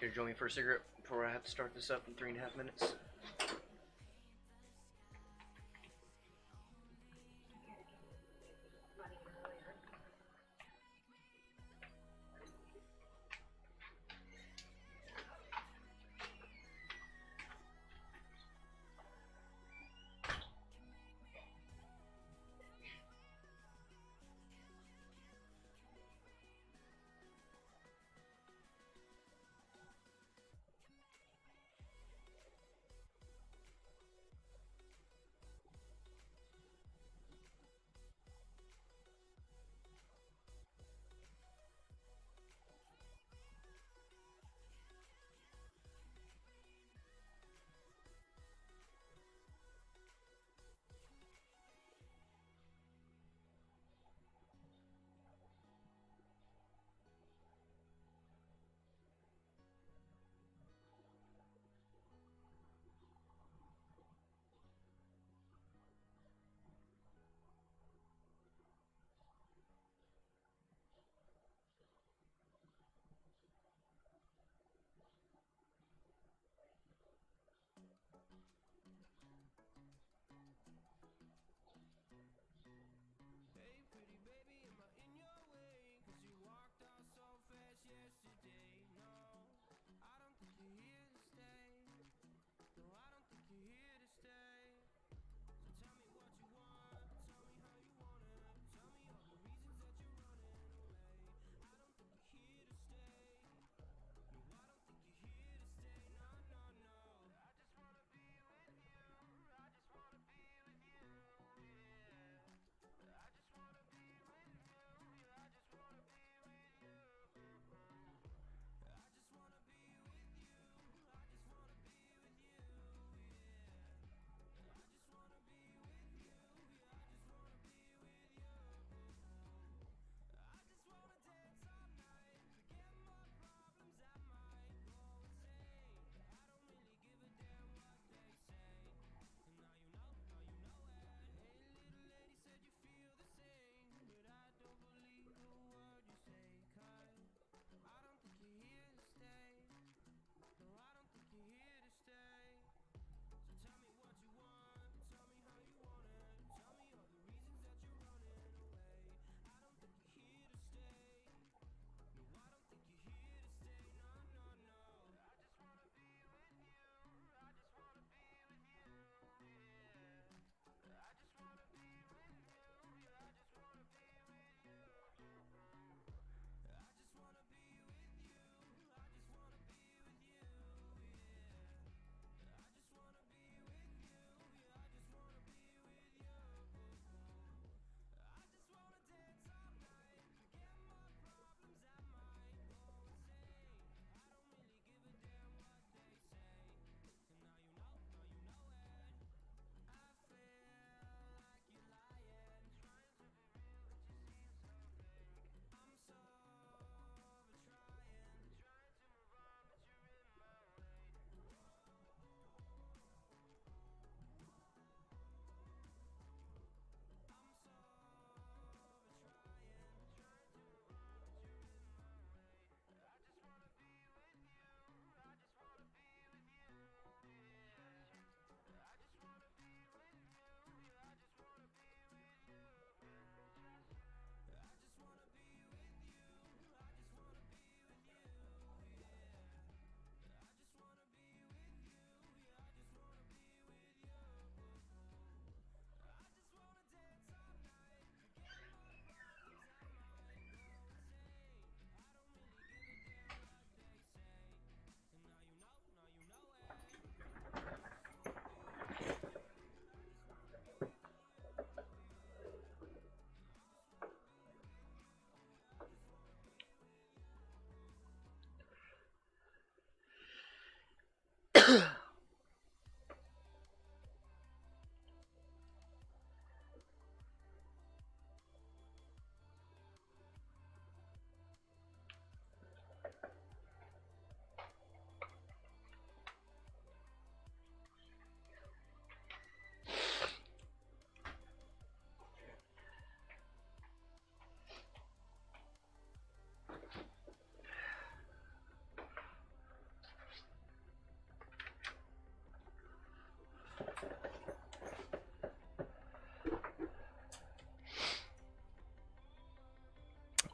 Here, join me for a cigarette before I have to start this up in 3.5 minutes.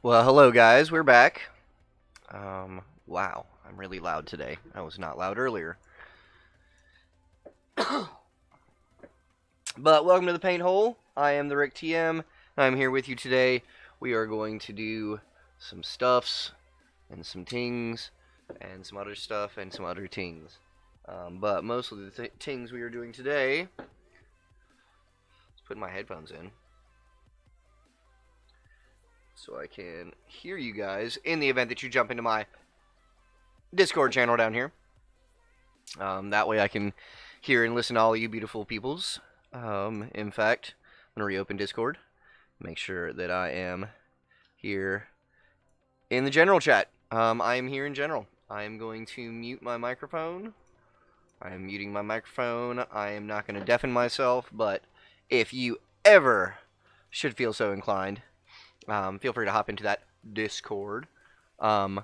Well, hello guys, we're back. Wow, I'm really loud today. I was not loud earlier. But welcome to the Paint Hole. I am the Rick TM. I'm here with you today. We are going to do some stuffs and some tings and some other stuff and some other tings. But most of the tings we are doing today. Let's put my headphones in so I can hear you guys in the event that you jump into my Discord channel down here. That way I can hear and listen to all you beautiful peoples. In fact, I'm going to reopen Discord. Make sure that I am here in the general chat. I am here in general. I am going to mute my microphone. I am muting my microphone. I am not going to deafen myself, but if you ever should feel so inclined, feel free to hop into that Discord and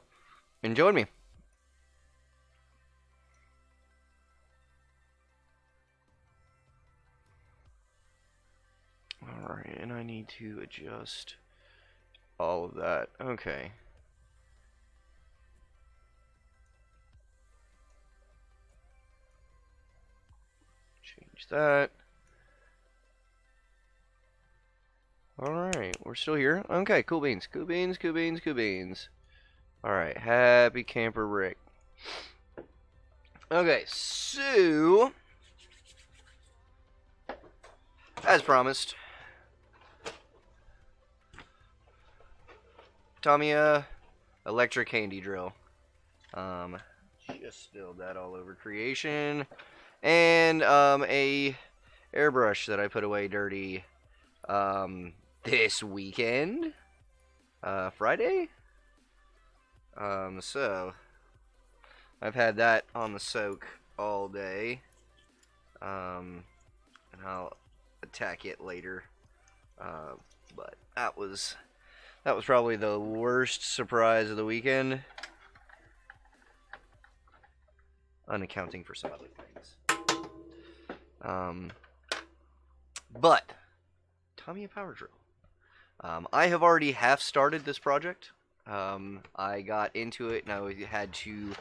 join me. Alright, and I need to adjust all of that. Okay. Change that. Alright, we're still here. Okay, cool beans. Cool beans, cool beans, cool beans. Alright, happy camper Rick. Okay, so as promised, Tamiya electric handy drill. Just spilled that all over creation. And a airbrush that I put away dirty this weekend. Friday? So I've had that on the soak all day. And I'll attack it later. But that was probably the worst surprise of the weekend, unaccounting for some other things. But Tamiya power drill. I have already half started this project. I got into it and I had to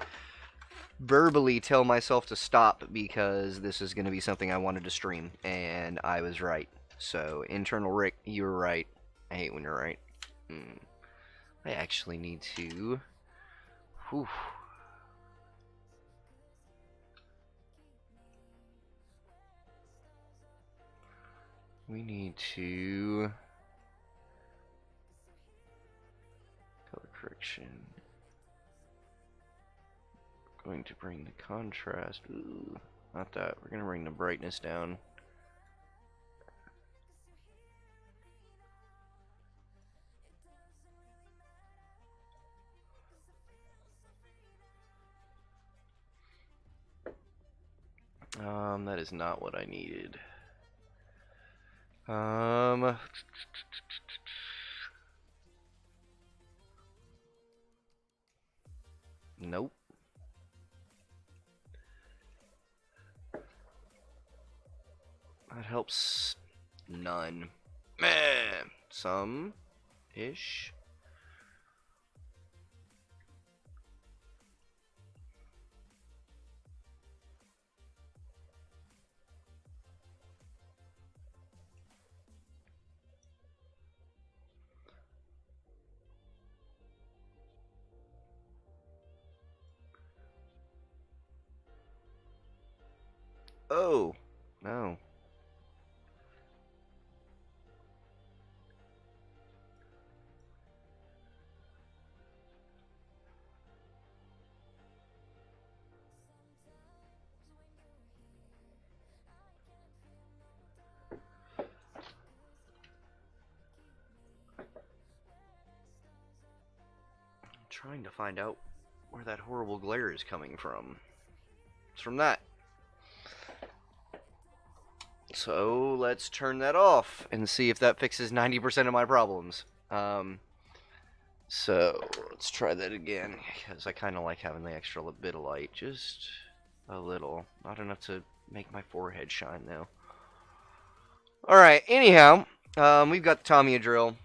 verbally tell myself to stop because this is going to be something I wanted to stream, and I was right. So, internal Rick, you were right. I hate when you're right. I actually need to... Whew. We need to... Color correction. Going to bring the contrast. Ooh, not that. We're going to bring the brightness down. That is not what I needed. Nope. That helps none. Meh. Some-ish. Oh, no. I'm trying to find out where that horrible glare is coming from. It's from that. So let's turn that off and see if that fixes 90% of my problems. So let's try that again, because I kind of like having the extra bit of light, just a little, not enough to make my forehead shine though. All right, anyhow, we've got the Tamiya drill.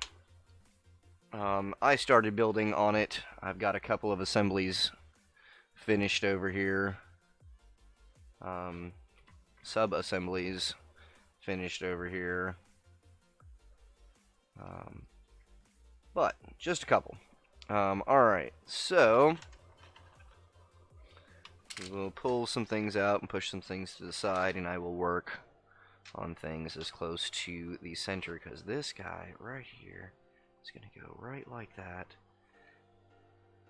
I started building on it. I've got a couple of assemblies finished over here. Sub-assemblies finished over here. But just a couple. Alright, so we'll pull some things out and push some things to the side, and I will work on things as close to the center, because this guy right here is going to go right like that.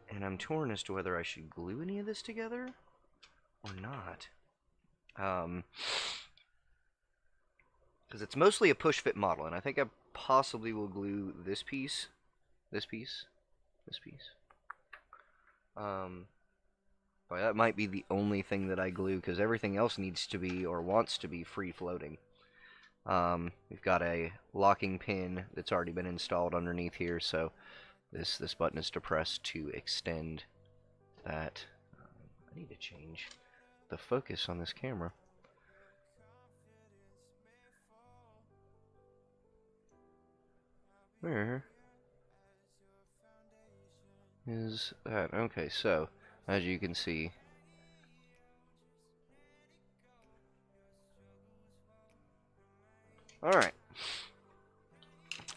And I'm torn as to whether I should glue any of this together or not. Because it's mostly a push-fit model, and I think I possibly will glue this piece, this piece, this piece. But that might be the only thing that I glue, because everything else needs to be, or wants to be, free-floating. We've got a locking pin that's already been installed underneath here, so this button is to press to extend that. I need to change the focus on this camera. Where is that? Okay, so as you can see, alright,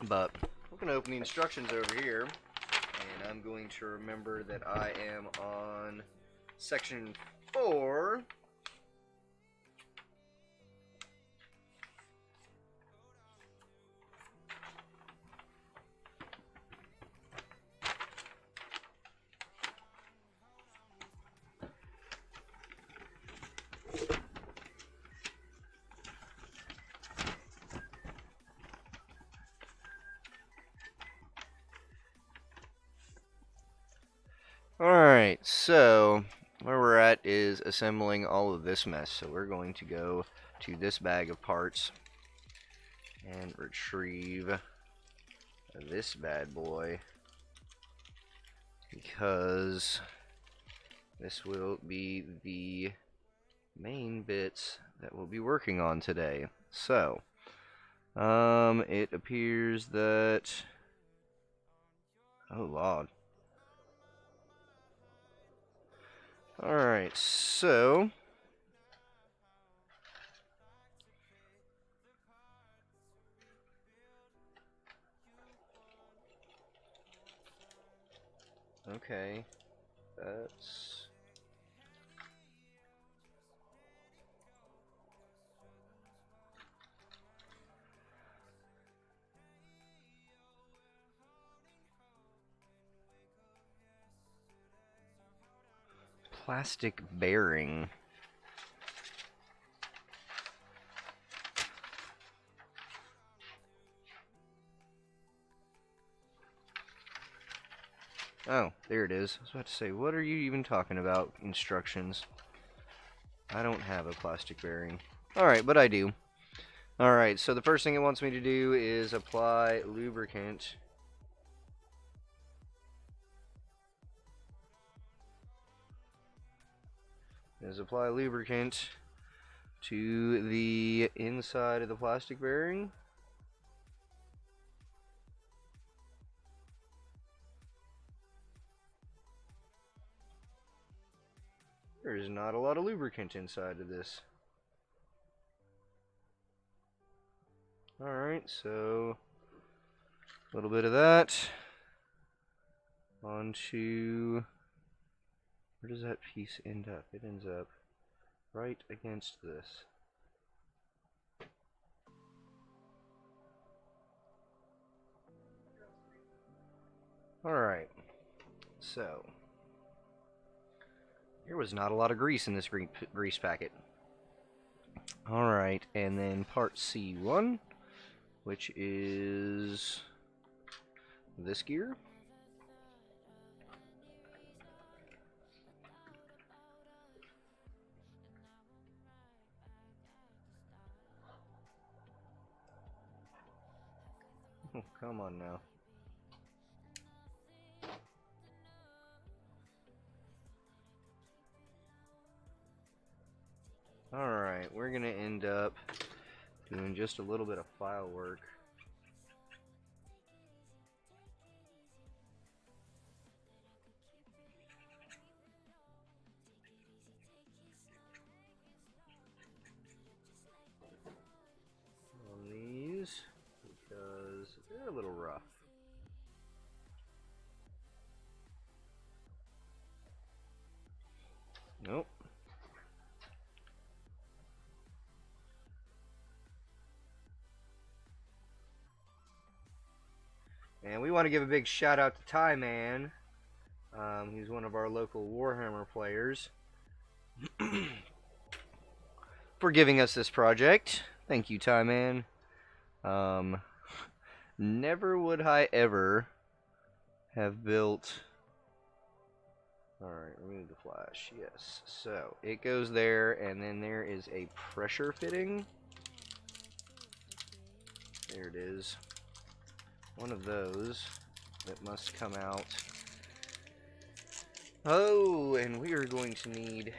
but we're going to open the instructions over here, and I'm going to remember that I am on section 4. Alright, so where we're at is assembling all of this mess. So we're going to go to this bag of parts and retrieve this bad boy, because this will be the main bits that we'll be working on today. So, it appears that, oh Lord. Alright, so okay, that's plastic bearing. Oh, there it is. I was about to say, what are you even talking about? Instructions. I don't have a plastic bearing. Alright, but I do. Alright, so the first thing it wants me to do is apply lubricant. Apply lubricant to the inside of the plastic bearing. There's not a lot of lubricant inside of this. Alright, so a little bit of that onto, where does that piece end up? It ends up right against this. Alright, so there was not a lot of grease in this grease packet. Alright, and then part C1, which is this gear. Oh, come on now. Alright, we're going to end up doing just a little bit of file work Nope. And we want to give a big shout out to Tamiya. He's one of our local Warhammer players. For giving us this project. Thank you, Tamiya. Never would I ever have built... Alright, remove the flash. Yes. So, it goes there, and then there is a pressure fitting. There it is. One of those that must come out. Oh, and we are going to need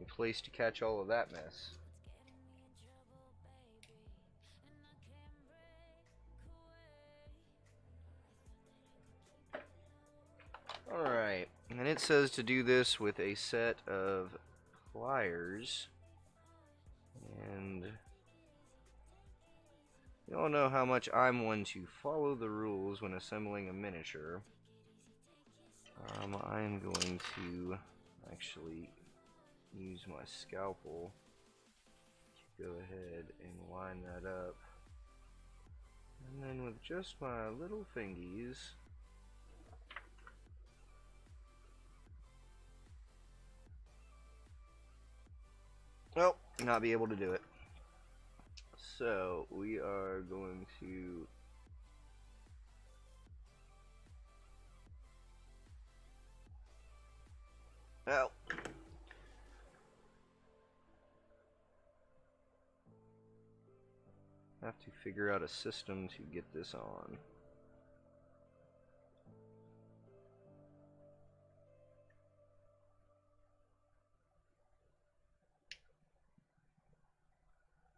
a place to catch all of that mess. Alright, and it says to do this with a set of pliers. And you all know how much I'm one to follow the rules when assembling a miniature. I am going to actually use my scalpel to go ahead and line that up. And then with just my little fingies, well, not be able to do it. So we are going to have to figure out a system to get this on.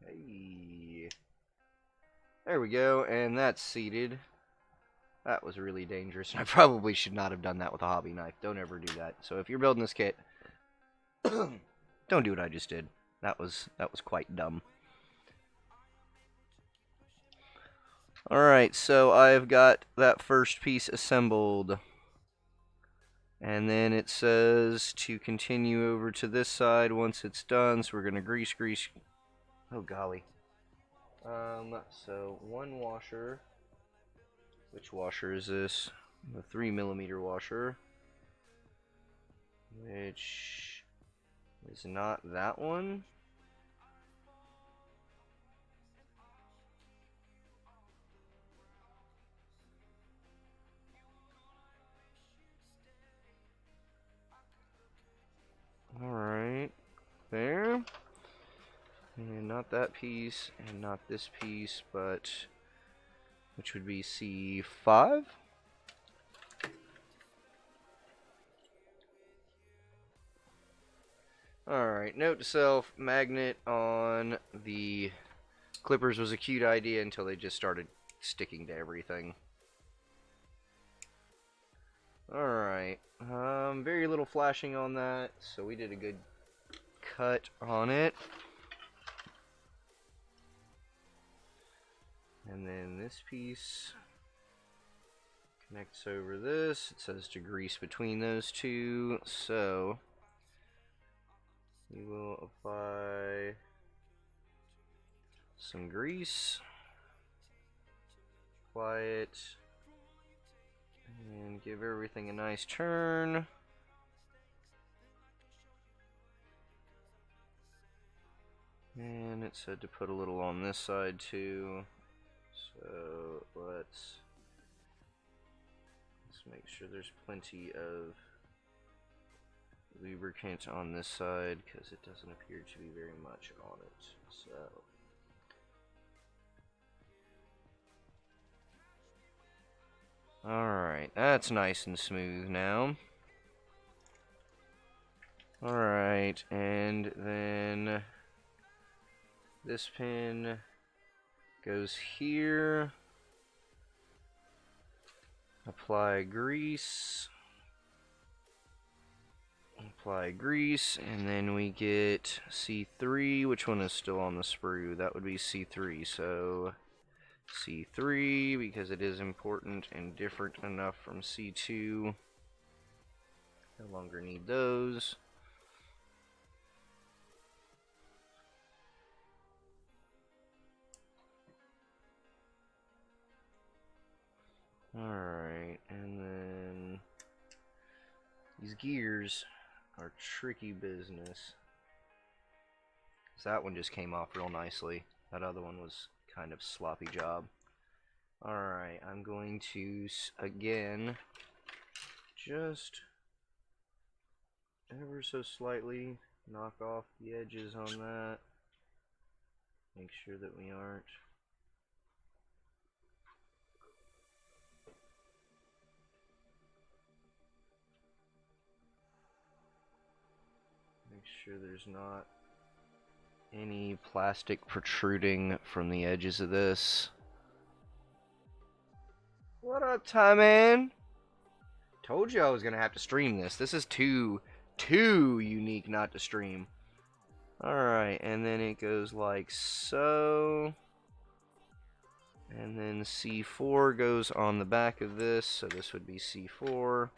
Hey. There we go, and that's seated. That was really dangerous, and I probably should not have done that with a hobby knife. Don't ever do that. So if you're building this kit, don't do what I just did. That was quite dumb. Alright, so I've got that first piece assembled. And then it says to continue over to this side once it's done. So we're going to grease. Oh, golly. So one washer. Which washer is this? The 3mm washer. Which is not that one. Alright, there. And not that piece, and not this piece, but which would be C5. Alright, note to self, magnet on the clippers was a cute idea until they just started sticking to everything. Alright, very little flashing on that, so we did a good cut on it. And then this piece connects over this. It says to grease between those two, so we will apply some grease, apply it, and give everything a nice turn. And it said to put a little on this side too. So let's make sure there's plenty of lubricant on this side because it doesn't appear to be very much on it. So alright, that's nice and smooth now. Alright, and then this pin goes here. Apply grease. Apply grease, and then we get C3. Which one is still on the sprue? That would be C3. So C3 because it is important and different enough from C2. No longer need those. Alright, and then these gears are tricky business. That one just came off real nicely. That other one was kind of sloppy job. Alright, I'm going to, again, just ever so slightly knock off the edges on that. Make sure that we aren't sure there's not any plastic protruding from the edges of this. What up, Ty-Man? Told you I was gonna have to stream this. This is too unique not to stream. Alright, and then it goes like so. And then C4 goes on the back of this, so this would be C4.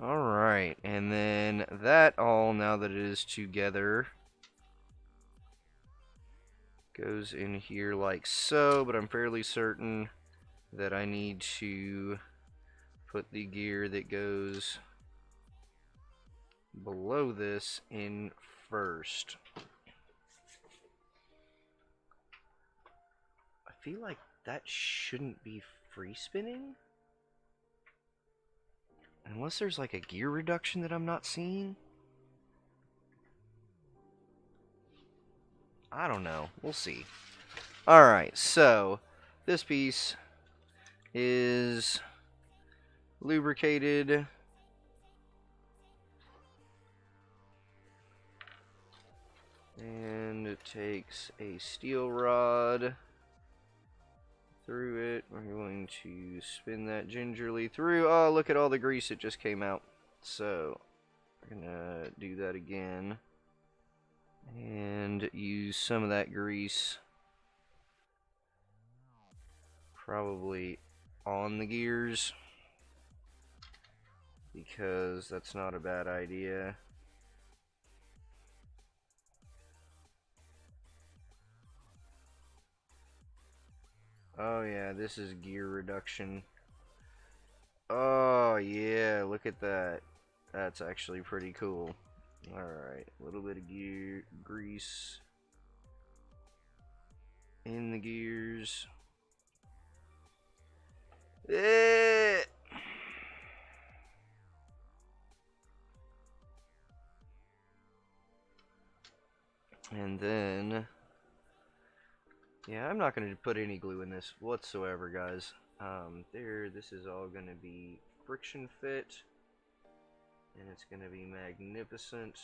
Alright, and then that all, now that it is together, goes in here like so, but I'm fairly certain that I need to put the gear that goes below this in first. I feel like that shouldn't be free spinning. Unless there's like a gear reduction that I'm not seeing. I don't know. We'll see. Alright, so this piece is lubricated. And it takes a steel rod through it. We're going to spin that gingerly through. Oh, look at all the grease that just came out. So, we're gonna do that again. And use some of that grease probably on the gears, because that's not a bad idea. Oh yeah, this is gear reduction. Oh yeah, look at that. That's actually pretty cool. Alright, a little bit of grease in the gears. And then, yeah, I'm not going to put any glue in this whatsoever, guys. This is all going to be friction fit, and it's going to be magnificent.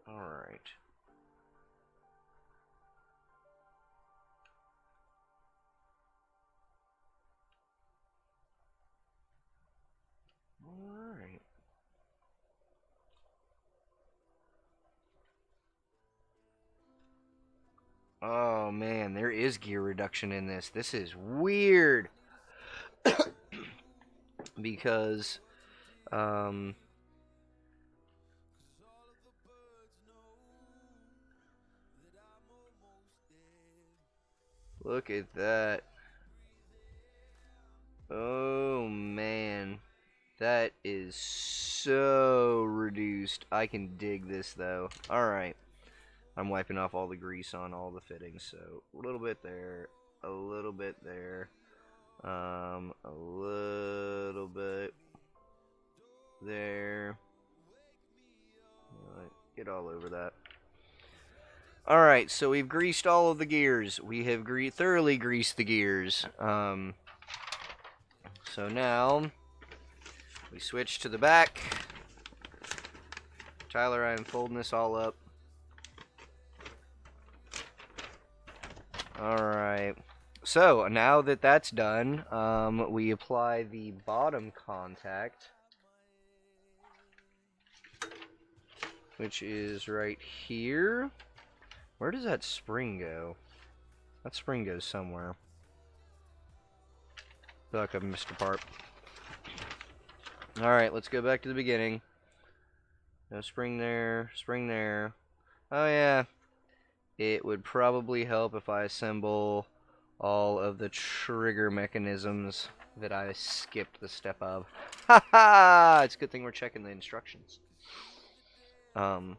Alright. Alright. Oh man, there is gear reduction in this. This is weird. Because, look at that. Oh man. That is so reduced. I can dig this though. Alright. I'm wiping off all the grease on all the fittings. So a little bit there. A little bit there. A little bit there. Get all over that. Alright, so we've greased all of the gears. We have thoroughly greased the gears. So now we switch to the back. Tyler, I am folding this all up. Alright. So now that that's done, we apply the bottom contact, which is right here. Where does that spring go? That spring goes somewhere. I feel like I've missed a part. Alright, let's go back to the beginning. No spring there, spring there. Oh yeah. It would probably help if I assemble all of the trigger mechanisms that I skipped the step of. Haha! It's a good thing we're checking the instructions. Alright,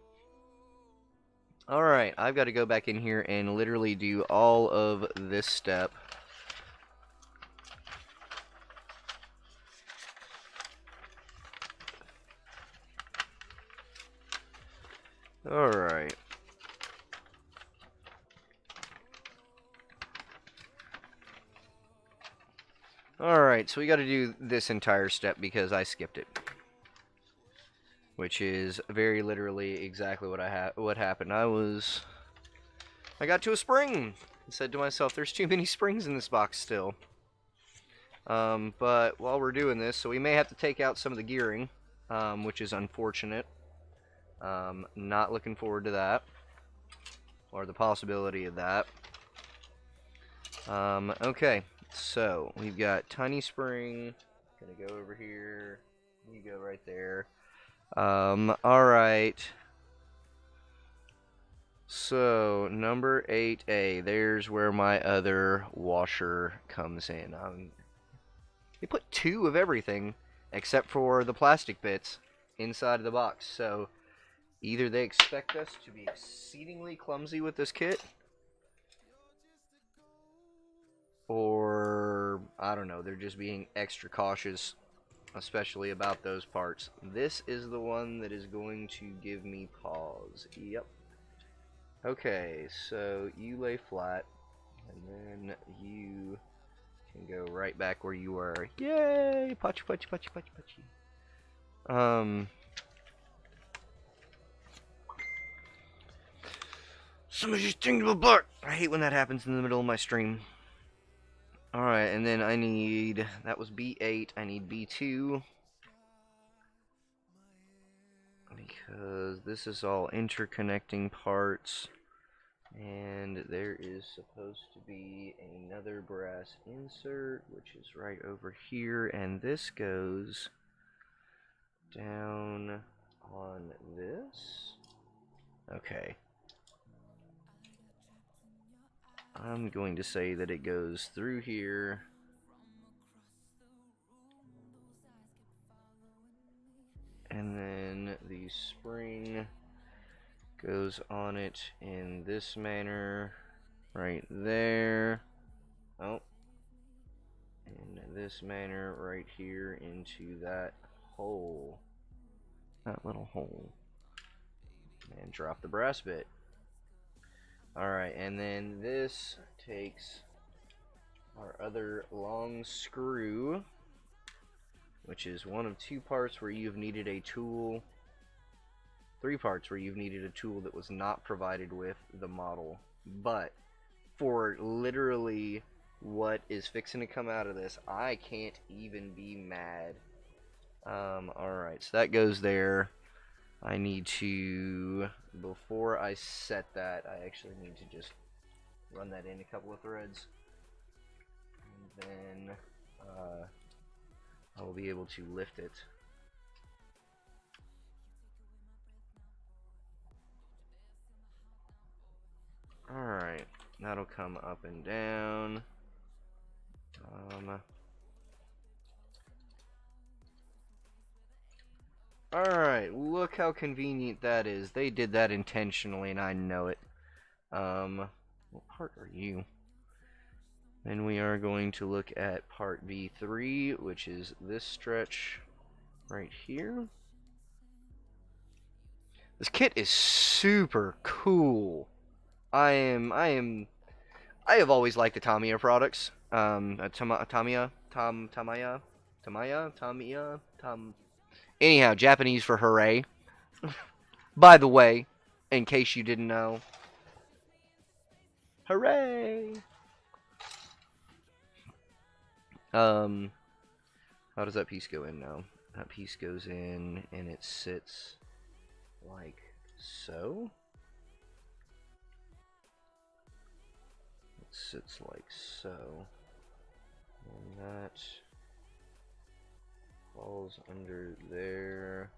I've got to go back in here and literally do all of this step. Alright. Alright, so we got to do this entire step because I skipped it. Which is very literally exactly what happened. I got to a spring and said to myself, there's too many springs in this box still. But while we're doing this, so we may have to take out some of the gearing, which is unfortunate. Not looking forward to that, or the possibility of that. Okay, so we've got tiny spring. Gonna go over here. You go right there. Alright. So, number 8A, there's where my other washer comes in. They put 2 of everything, except for the plastic bits, inside of the box. So, either they expect us to be exceedingly clumsy with this kit, or, I don't know, they're just being extra cautious, especially about those parts. This is the one that is going to give me pause. Yep. Okay, so you lay flat, and then you can go right back where you were. Yay! Patchy, patchy, patchy, patchy, patchy. Somebody's thinking about butt! I hate when that happens in the middle of my stream. Alright, and then I need, that was B8, I need B2. Because this is all interconnecting parts. And there is supposed to be another brass insert, which is right over here. And this goes down on this. Okay. I'm going to say that it goes through here. And then the spring goes on it in this manner, right there. Oh. In this manner, right here into that hole. That little hole. And drop the brass bit. Alright, and then this takes our other long screw, which is one of 2 parts where you've needed a tool, 3 parts where you've needed a tool that was not provided with the model. But for literally what is fixing to come out of this, I can't even be mad. Alright, so that goes there. I need to, before I set that, I actually need to just run that in a couple of threads. And then I will be able to lift it. Alright, that'll come up and down. Alright, look how convenient that is. They did that intentionally and I know it. What part are you? Then we are going to look at part V3, which is this stretch right here. This kit is super cool. I have always liked the Tamiya products. Tamiya. Tamiya. Anyhow, Japanese for hooray. By the way, in case you didn't know, hooray! How does that piece go in now? That piece goes in and it sits like so. It sits like so. And that falls under there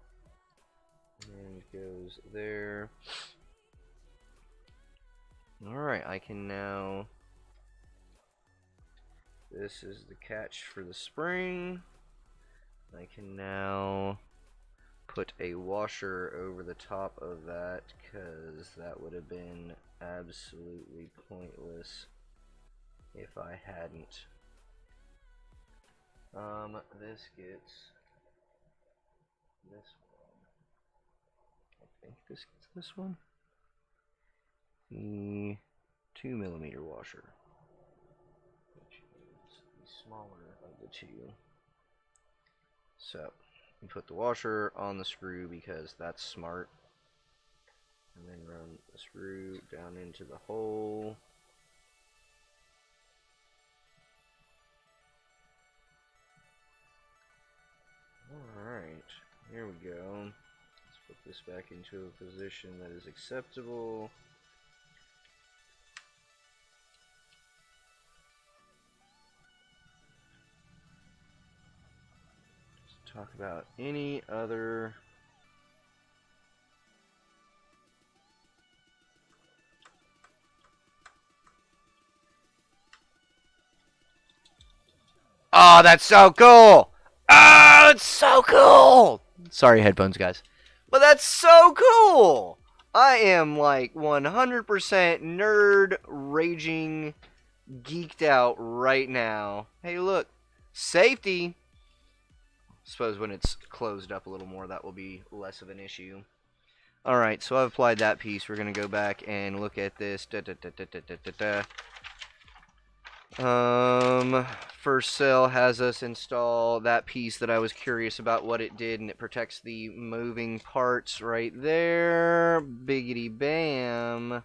and goes there. Alright, I can now... This is the catch for the spring. I can now put a washer over the top of that because that would have been absolutely pointless if I hadn't. This gets this one. I think this gets this one. The 2mm washer, which is the smaller of the two. So, you put the washer on the screw because that's smart. And then run the screw down into the hole. Alright, here we go. Let's put this back into a position that is acceptable. Let's talk about any other Oh, that's so cool! Oh, it's so cool! Sorry, headphones, guys. But that's so cool! I am like 100% nerd raging geeked out right now. Hey, look. Safety! Suppose when it's closed up a little more, that will be less of an issue. Alright, so I've applied that piece. We're going to go back and look at this. First cell has us install that piece that I was curious about what it did, and it protects the moving parts right there. Biggity bam.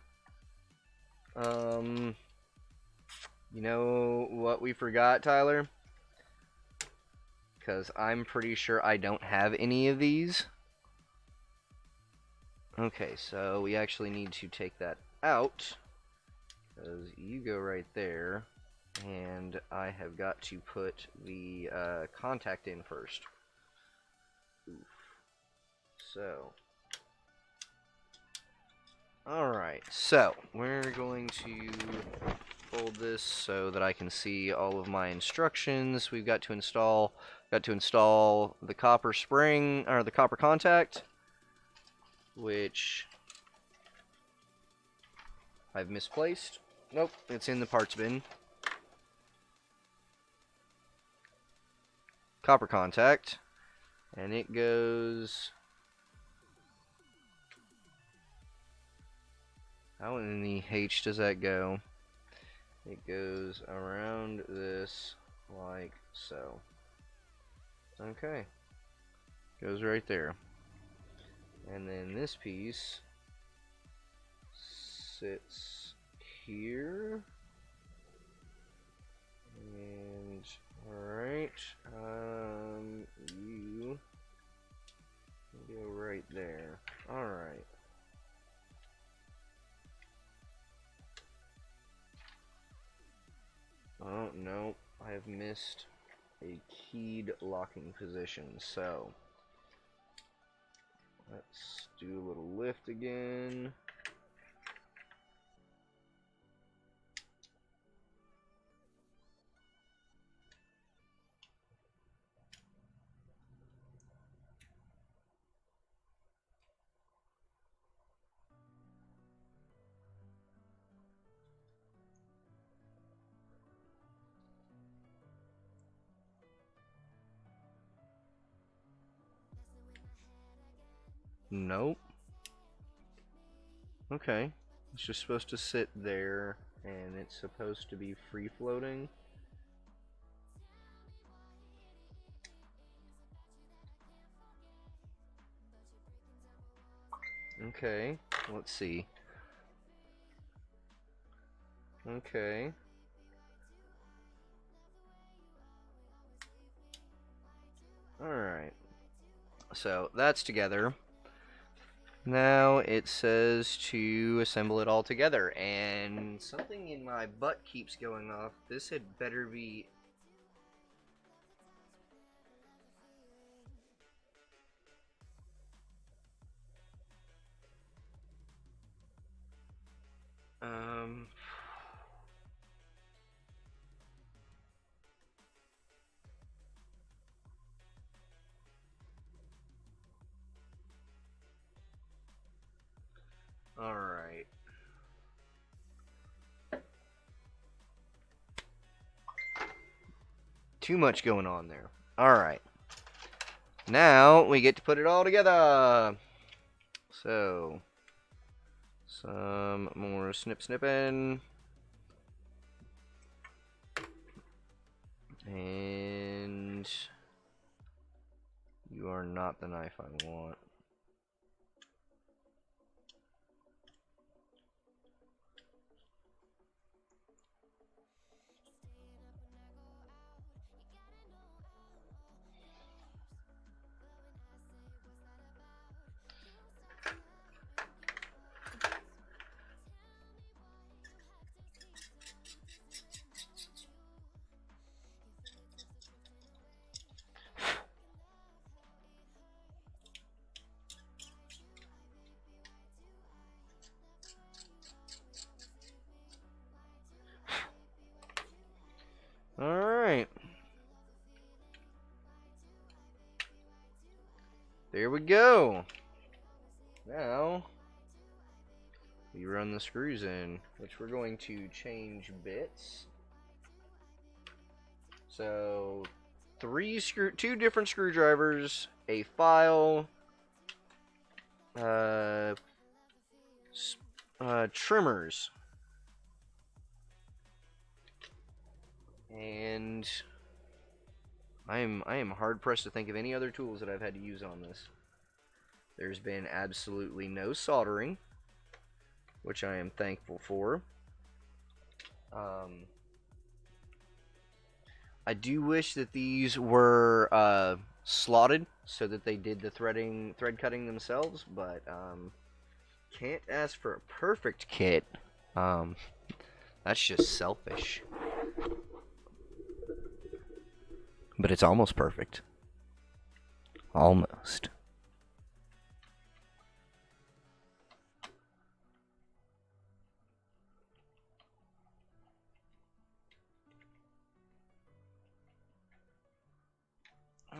You know what we forgot, Tyler? Because I'm pretty sure I don't have any of these. Okay, so we actually need to take that out, because you go right there. And I have got to put the contact in first. Oof. So. Alright, so we're going to fold this so that I can see all of my instructions. We've got to install the copper spring, or the copper contact, which I've misplaced. Nope, it's in the parts bin. Copper contact, and it goes... How in the H does that go? It goes around this like so. Okay. Goes right there. And then this piece sits here. And alright, you go right there. Alright. Oh, no, I have missed a keyed locking position, so let's do a little lift again. Nope. Okay. It's just supposed to sit there, and it's supposed to be free floating. Okay, let's see. Okay. Alright. So, that's together. Now it says to assemble it all together, and something in my butt keeps going off. This had better be... Um... Alright. Too much going on there. Alright. Now we get to put it all together. So, some more snipping. And you are not the knife I want. Alright. There we go. Now, we run the screws in, which we're going to change bits. So, two different screwdrivers, a file, trimmers, and I am hard pressed to think of any other tools that I've had to use on this. There's been absolutely no soldering, which I am thankful for. I do wish that these were slotted so that they did the thread cutting themselves, but can't ask for a perfect kit. That's just selfish. But it's almost perfect. Almost.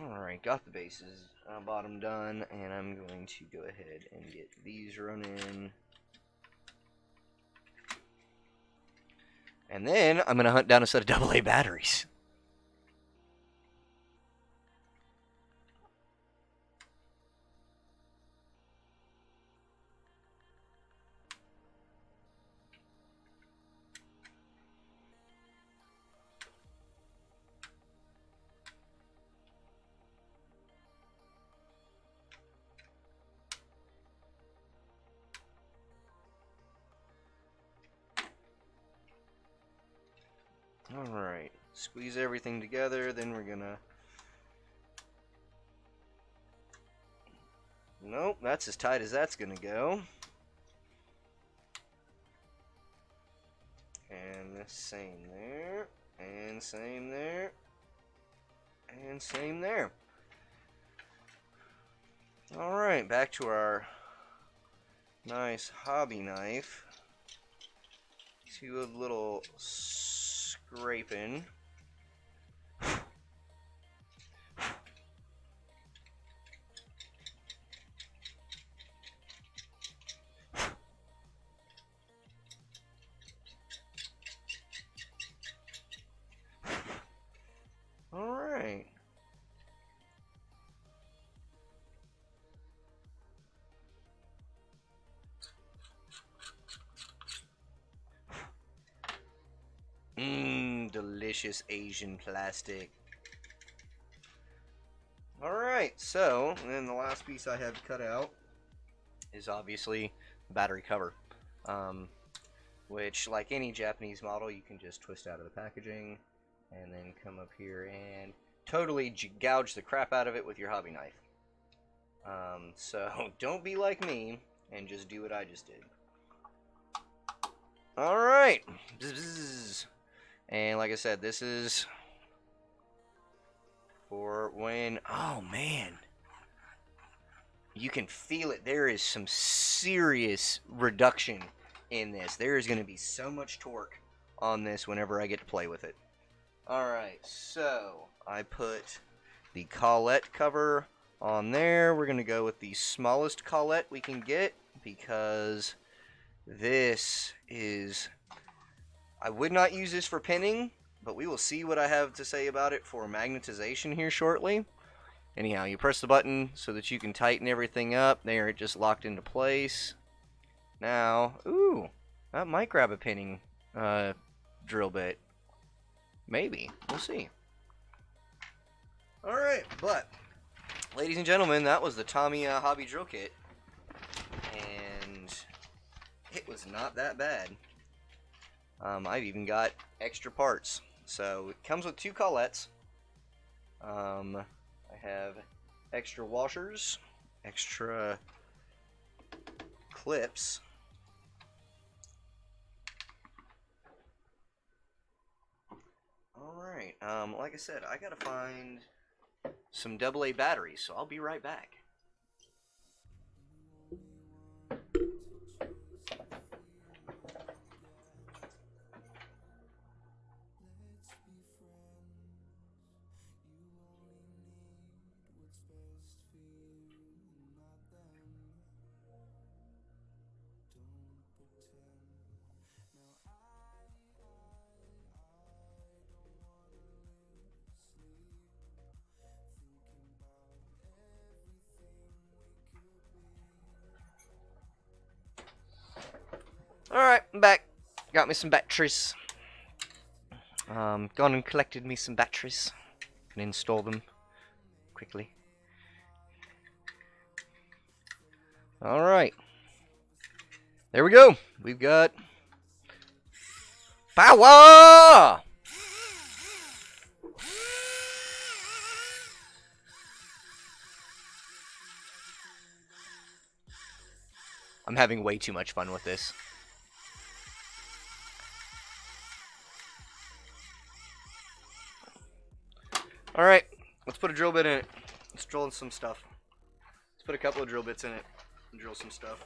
Alright, got the bases, bottom done, and I'm going to go ahead and get these running. And then I'm going to hunt down a set of AA batteries. Alright, squeeze everything together, then we're gonna... Nope, that's as tight as that's gonna go. And the same there, and same there, and same there. Alright, back to our nice hobby knife. Do a little scraping. Alright. Delicious Asian plastic. Alright, so, and then the last piece I have cut out is obviously the battery cover, which, like any Japanese model, you can just twist out of the packaging and then come up here and totally gouge the crap out of it with your hobby knife. So don't be like me and just do what I just did. Alright. And like I said, this is for when... Oh, man. You can feel it. There is some serious reduction in this. There is going to be so much torque on this whenever I get to play with it. Alright, so I put the collet cover on there. We're going to go with the smallest collet we can get because this is... I would not use this for pinning, but we will see what I have to say about it for magnetization here shortly. Anyhow, you press the button so that you can tighten everything up. There, it just locked into place. Now, ooh, that might grab a pinning drill bit. Maybe. We'll see. Alright, but, ladies and gentlemen, that was the Tamiya Hobby Drill Kit. And it was not that bad. I've even got extra parts. So, it comes with 2 collets. I have extra washers, extra clips. Alright, like I said, I gotta find some AA batteries, so I'll be right back. Alright, I'm back. Got me some batteries. Gone and collected me some batteries. Can install them quickly. Alright. There we go. We've got power! I'm having way too much fun with this. Alright, let's put a drill bit in it. Let's drill in some stuff. Let's put a couple of drill bits in it and drill some stuff.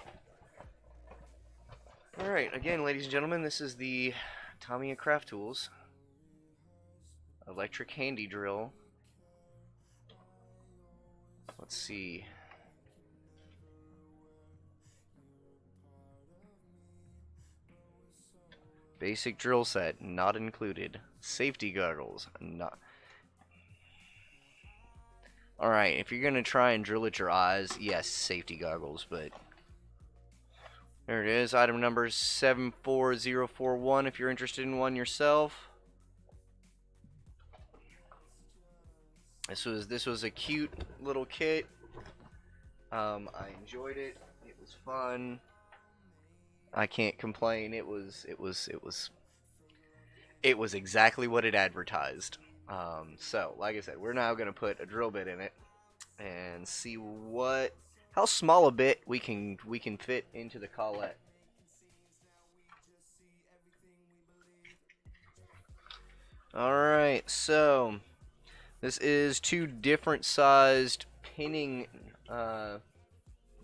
Alright, again, ladies and gentlemen, this is the Tamiya Craft Tools electric handy drill. Let's see. Basic drill set, not included. Safety goggles, not... Alright, if you're going to try and drill at your eyes, yes, safety goggles, but... There it is, item number 74041 if you're interested in one yourself. This was a cute little kit. I enjoyed it. It was fun. I can't complain. It was exactly what it advertised. So, like I said, we're now going to put a drill bit in it and see how small a bit we can fit into the collet. Alright, so this is 2 different sized pinning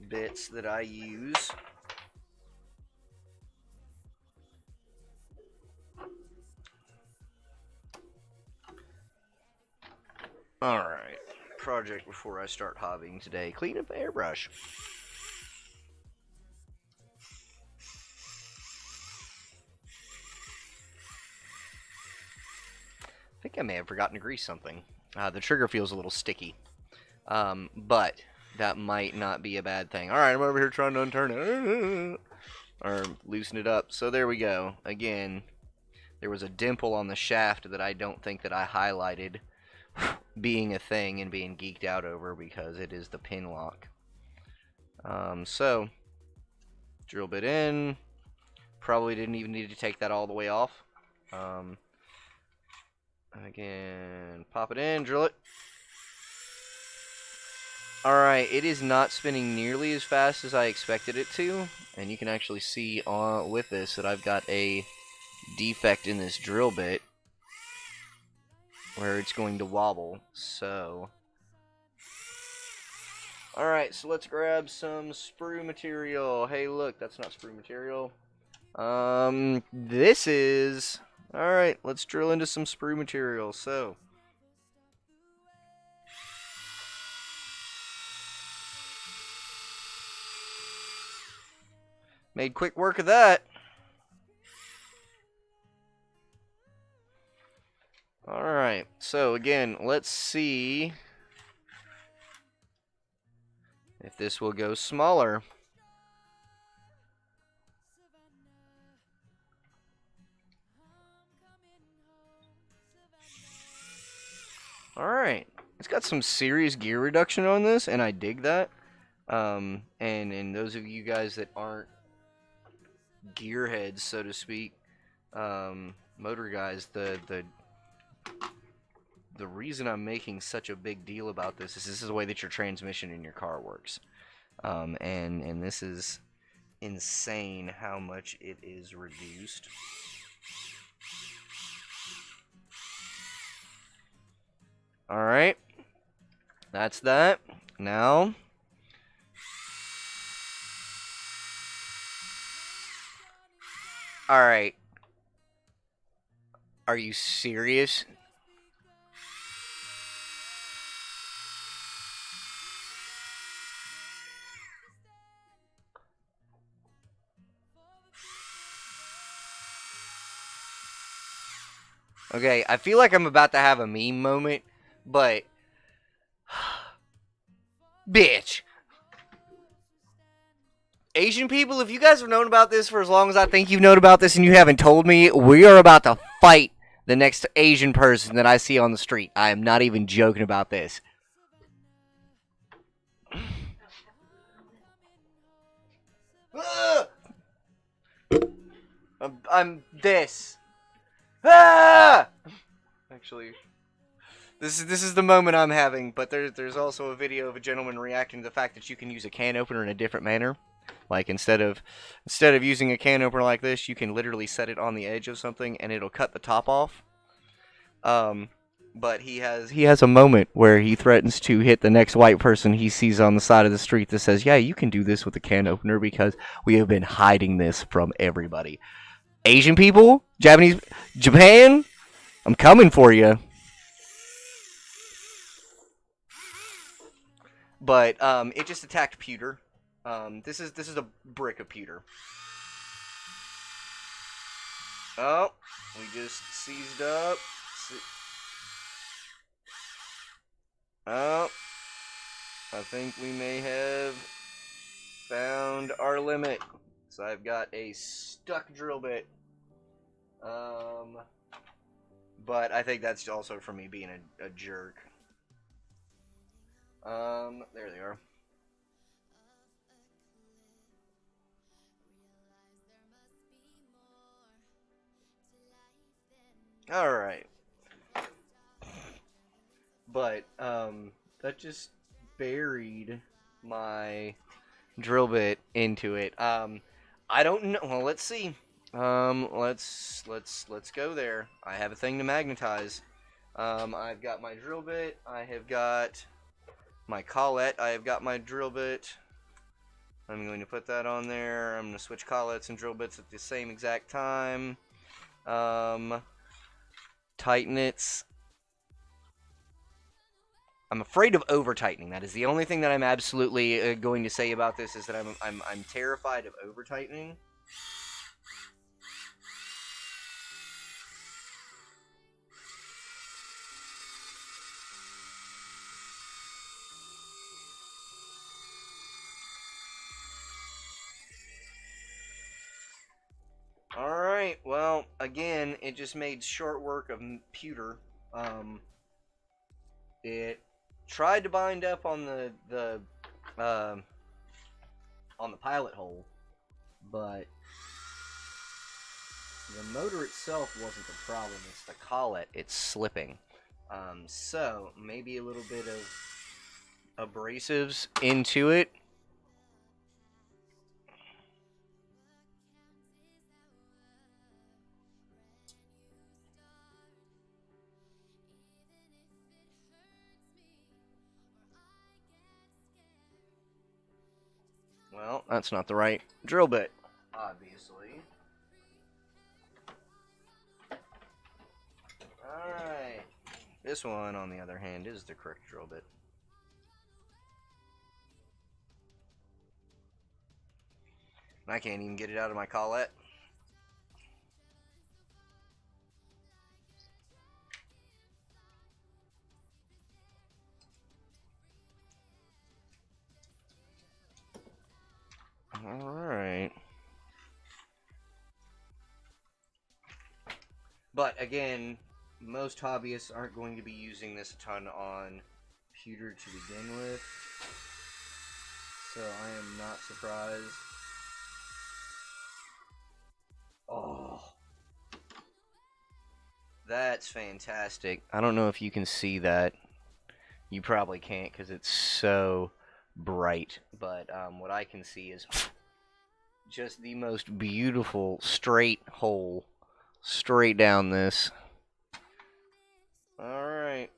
bits that I use. Alright, project before I start hobbying today. Clean up the airbrush. I think I may have forgotten to grease something. The trigger feels a little sticky. But that might not be a bad thing. Alright, I'm over here trying to unturn it. Or loosen it up. So there we go. Again, there was a dimple on the shaft that I don't think that I highlighted being a thing and being geeked out over because it is the pin lock. So Drill bit in. Probably didn't even need to take that all the way off. Again, pop it in, drill it. Alright, it is not spinning nearly as fast as I expected it to. And you can actually see with this that I've got a defect in this drill bit where it's going to wobble. So, alright, so let's grab some sprue material. Hey, look, that's not sprue material. This is... Alright, let's drill into some sprue material. So, made quick work of that. Alright, so again, let's see if this will go smaller. Alright, it's got some serious gear reduction on this, and I dig that. And those of you guys that aren't gearheads, so to speak, motor guys, the reason I'm making such a big deal about this is the way that your transmission in your car works. And this is insane how much it is reduced. Alright, that's that. Now, alright, are you serious? Okay, I feel like I'm about to have a meme moment, but... Bitch! Asian people, if you guys have known about this for as long as I think you've known about this and you haven't told me, we are about to fight the next Asian person that I see on the street. I am not even joking about this. I'm this. Ah! Actually, this is the moment I'm having, but there's also a video of a gentleman reacting to the fact that you can use a can opener in a different manner. Like instead of using a can opener like this, you can literally set it on the edge of something and it'll cut the top off. But he has a moment where he threatens to hit the next white person he sees on the side of the street that says, "Yeah, you can do this with a can opener because we have been hiding this from everybody." Asian people, Japanese, Japan, I'm coming for you. But it just attacked pewter. This is a brick of pewter. Oh, we just seized up. Oh, I think we may have found our limit. So I've got a stuck drill bit. But I think that's also for me being a jerk. There they are. Alright. But, that just buried my drill bit into it. I don't know. Well, let's see. Let's go there. I have a thing to magnetize. I've got my drill bit. I have got my collet. I have got my drill bit. I'm going to put that on there. I'm going to switch collets and drill bits at the same exact time. Tighten it. I'm afraid of over tightening. That is the only thing that I'm absolutely going to say about this is that I'm terrified of over tightening. Alright, well, again, it just made short work of pewter. It tried to bind up on the pilot hole, but the motor itself wasn't the problem. It's the collet. It's slipping. So maybe a little bit of abrasives into it. Well, that's not the right drill bit, obviously. Alright. This one, on the other hand, is the correct drill bit. I can't even get it out of my collet. Alright. But again, most hobbyists aren't going to be using this a ton on pewter to begin with. So I am not surprised. Oh. That's fantastic. I don't know if you can see that. You probably can't because it's so bright. But what I can see is just the most beautiful straight hole straight down this. Alright.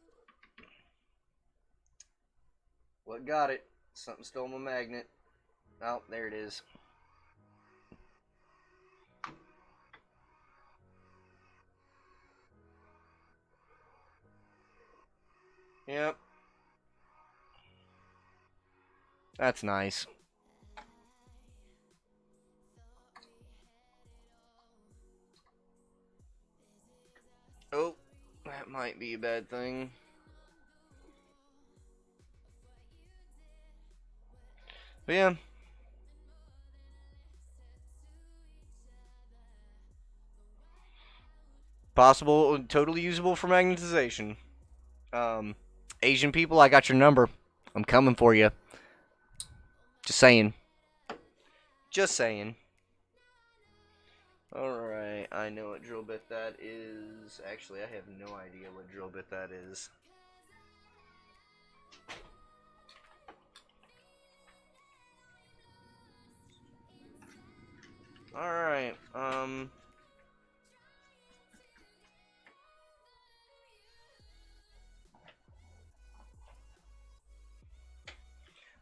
What got it? Something stole my magnet. Oh, there it is. Yep. That's nice. Oh, that might be a bad thing. But yeah. Possible, totally usable for magnetization. Asian people, I got your number. I'm coming for you. Just saying. Just saying. Alright, I know what drill bit that is. Actually, I have no idea what drill bit that is. Alright,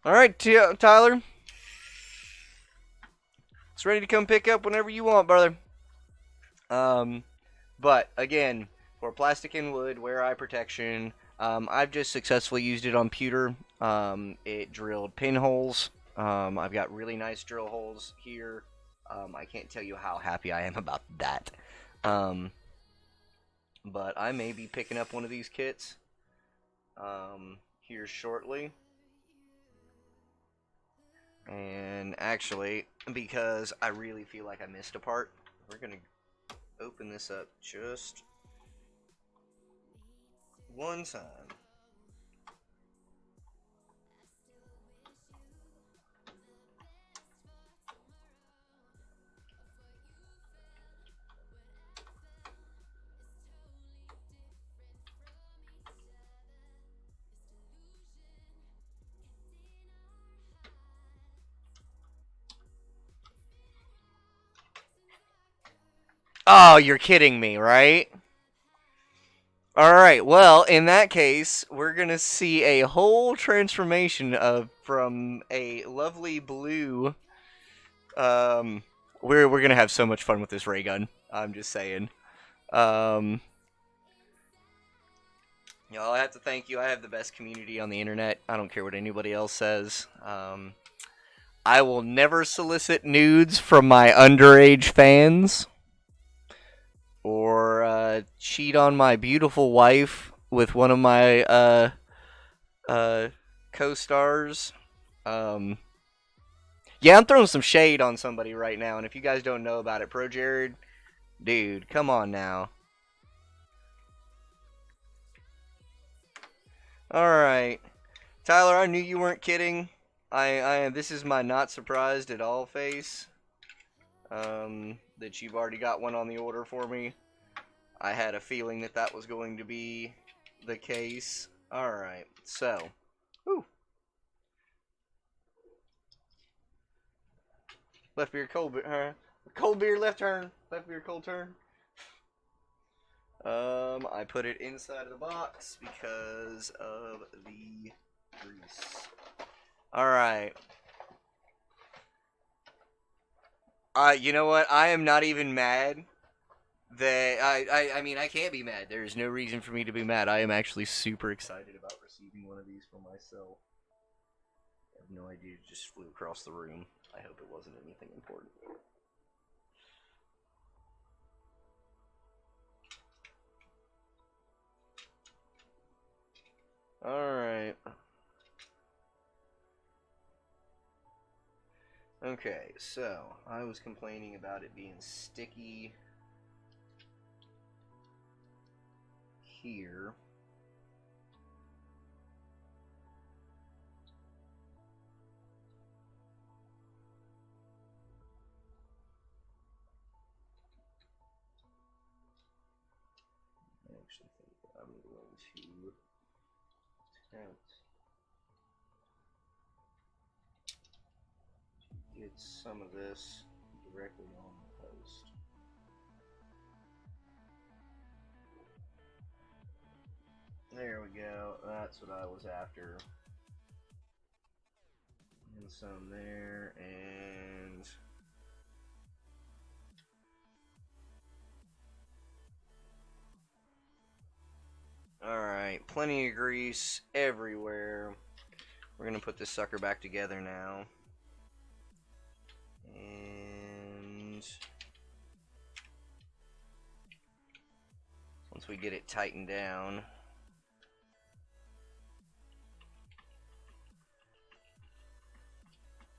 Alright, Tyler. It's ready to come pick up whenever you want, brother. But again, for plastic and wood, wear eye protection. I've just successfully used it on pewter. It drilled pinholes. I've got really nice drill holes here. I can't tell you how happy I am about that. But I may be picking up one of these kits here shortly. And actually, because I really feel like I missed a part, we're going to open this up just one time. Oh, you're kidding me, right? Alright, well, in that case, we're gonna see a whole transformation of from a lovely blue. We're gonna have so much fun with this ray gun. I'm just saying. Y'all, I have to thank you. I have the best community on the internet. I don't care what anybody else says. I will never solicit nudes from my underage fans or cheat on my beautiful wife with one of my co-stars. Yeah, I'm throwing some shade on somebody right now, and if you guys don't know about it, Pro Jared, dude, come on now. Alright. Tyler, I knew you weren't kidding. This is my not surprised at all face. that you've already got one on the order for me. I had a feeling that that was going to be the case. Alright, so. Whew. Left beer, cold beer. Cold beer, left turn. Left beer, cold turn. I put it inside of the box because of the grease. Alright. You know what? I am not even mad that I mean I can't be mad. There's no reason for me to be mad. I am actually super excited about receiving one of these for myself. I have no idea, it just flew across the room. I hope it wasn't anything important. Alright. Okay, so I was complaining about it being sticky here. I actually think I'm going to attempt to get some of this directly on the post. There we go. That's what I was after. And some there, and alright, plenty of grease everywhere. We're gonna put this sucker back together now. And once we get it tightened down,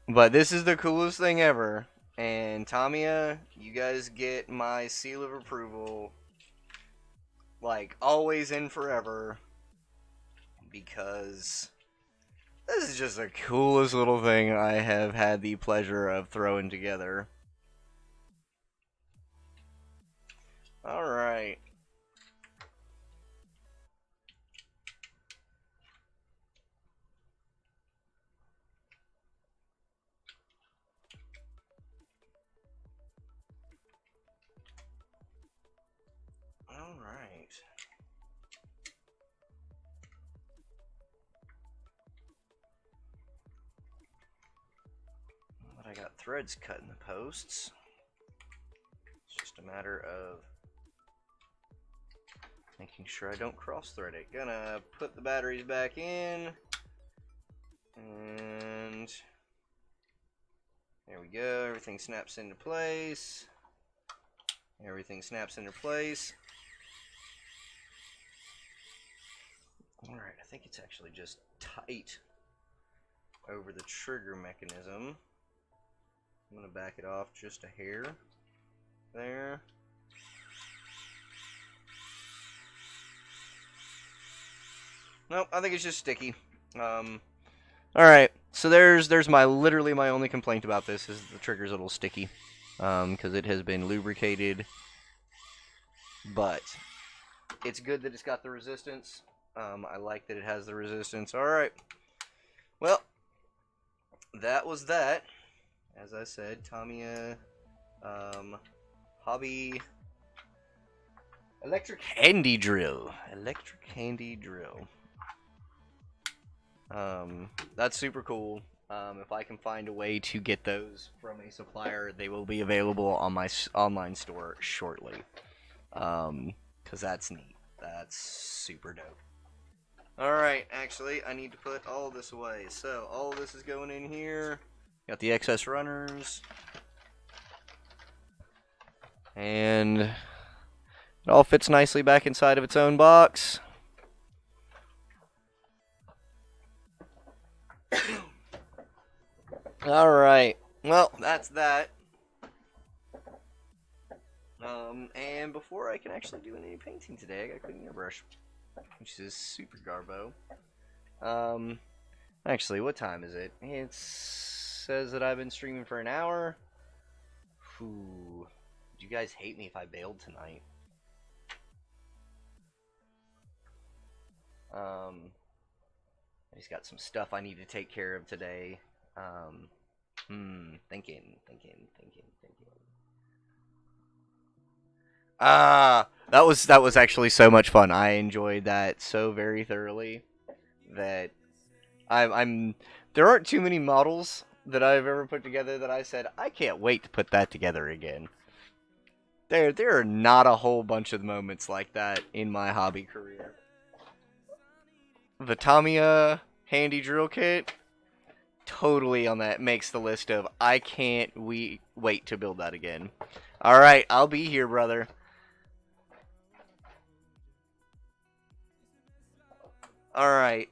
but this is the coolest thing ever. And Tamiya, you guys get my seal of approval, like always and forever, because this is just the coolest little thing I have had the pleasure of throwing together. Alright. Alright. But I got threads cut in the posts. It's just a matter of making sure I don't cross thread it. Gonna put the batteries back in. And there we go. Everything snaps into place. Everything snaps into place. Alright, I think it's actually just tight over the trigger mechanism. I'm going to back it off just a hair there. Nope, I think it's just sticky. Alright, so there's literally my only complaint about this is the trigger's a little sticky. Because it has been lubricated. But it's good that it's got the resistance. I like that it has the resistance. Alright. Well, that was that. As I said, Tamiya Hobby Electric Handy Drill. Electric Handy Drill. That's super cool. If I can find a way to get those from a supplier, they will be available on my online store shortly. Because that's neat. That's super dope. Alright, actually, I need to put all of this away. So, all of this is going in here. Got the excess runners. And it all fits nicely back inside of its own box. Alright, well, that's that. And before I can actually do any painting today, I gotta clean the brush, which is super garbo. Actually, what time is it? It says that I've been streaming for an hour. Ooh. Would you guys hate me if I bailed tonight? I just got some stuff I need to take care of today. Thinking. That was actually so much fun. I enjoyed that so very thoroughly that I'm there aren't too many models that I've ever put together that I said I can't wait to put that together again. There are not a whole bunch of moments like that in my hobby career. The Tamiya handy drill kit totally on that makes the list of I can't wait to build that again. All right, I'll be here, brother. All right.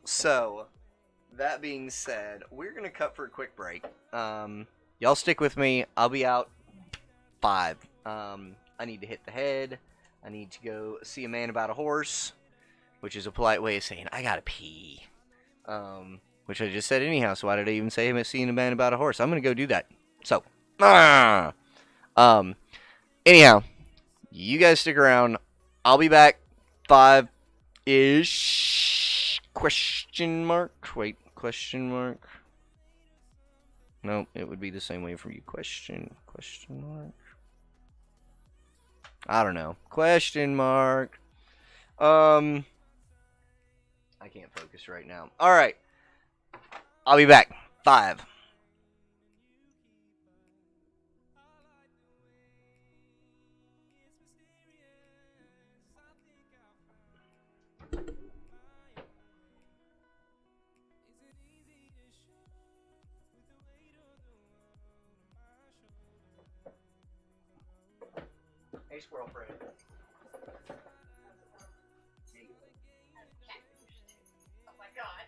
So that being said, we're gonna cut for a quick break. Y'all stick with me. I'll be out 5. I need to hit the head. I need to go see a man about a horse, which is a polite way of saying I gotta pee. Which I just said anyhow. So why did I even say I'm seeing a man about a horse? I'm gonna go do that. So, um, anyhow, you guys stick around. I'll be back 5 ish? Question mark? Wait, question mark? No, it would be the same way for you. Question mark? I don't know. Question mark. I can't focus right now. Alright. I'll be back. 5. Hey, squirrel friend. Oh my god.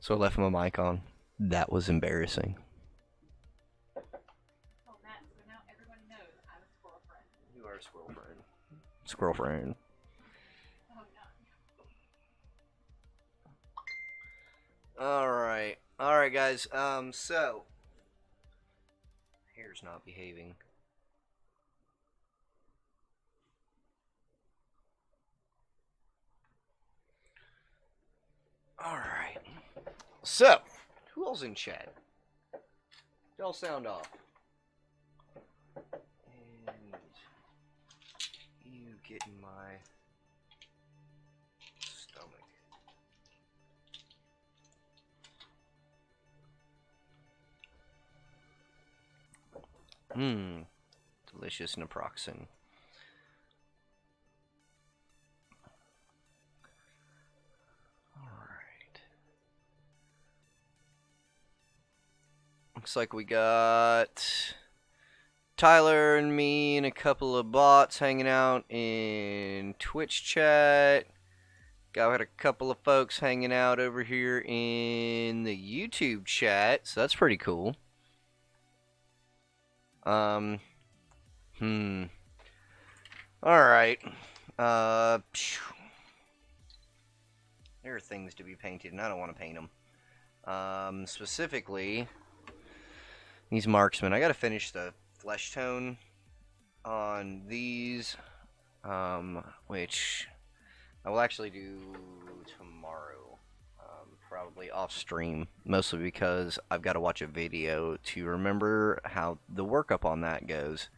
So I left my mic on. That was embarrassing. Oh, Matt, so now everybody knows I'm a squirrel friend. You are a squirrel friend. Squirrel friend. Oh, no. Alright. Alright, guys. So. Hair's not behaving. Alright. So. Who all's in chat? Y'all sound off. And you get in my stomach. Delicious naproxen. Alright. Looks like we got Tyler and me and a couple of bots hanging out in Twitch chat. Got a couple of folks hanging out over here in the YouTube chat, so that's pretty cool. Alright. There are things to be painted, and I don't want to paint them. Specifically, these marksmen. I gotta finish the flesh tone on these, which I will actually do tomorrow, probably off stream, mostly because I've got to watch a video to remember how the workup on that goes.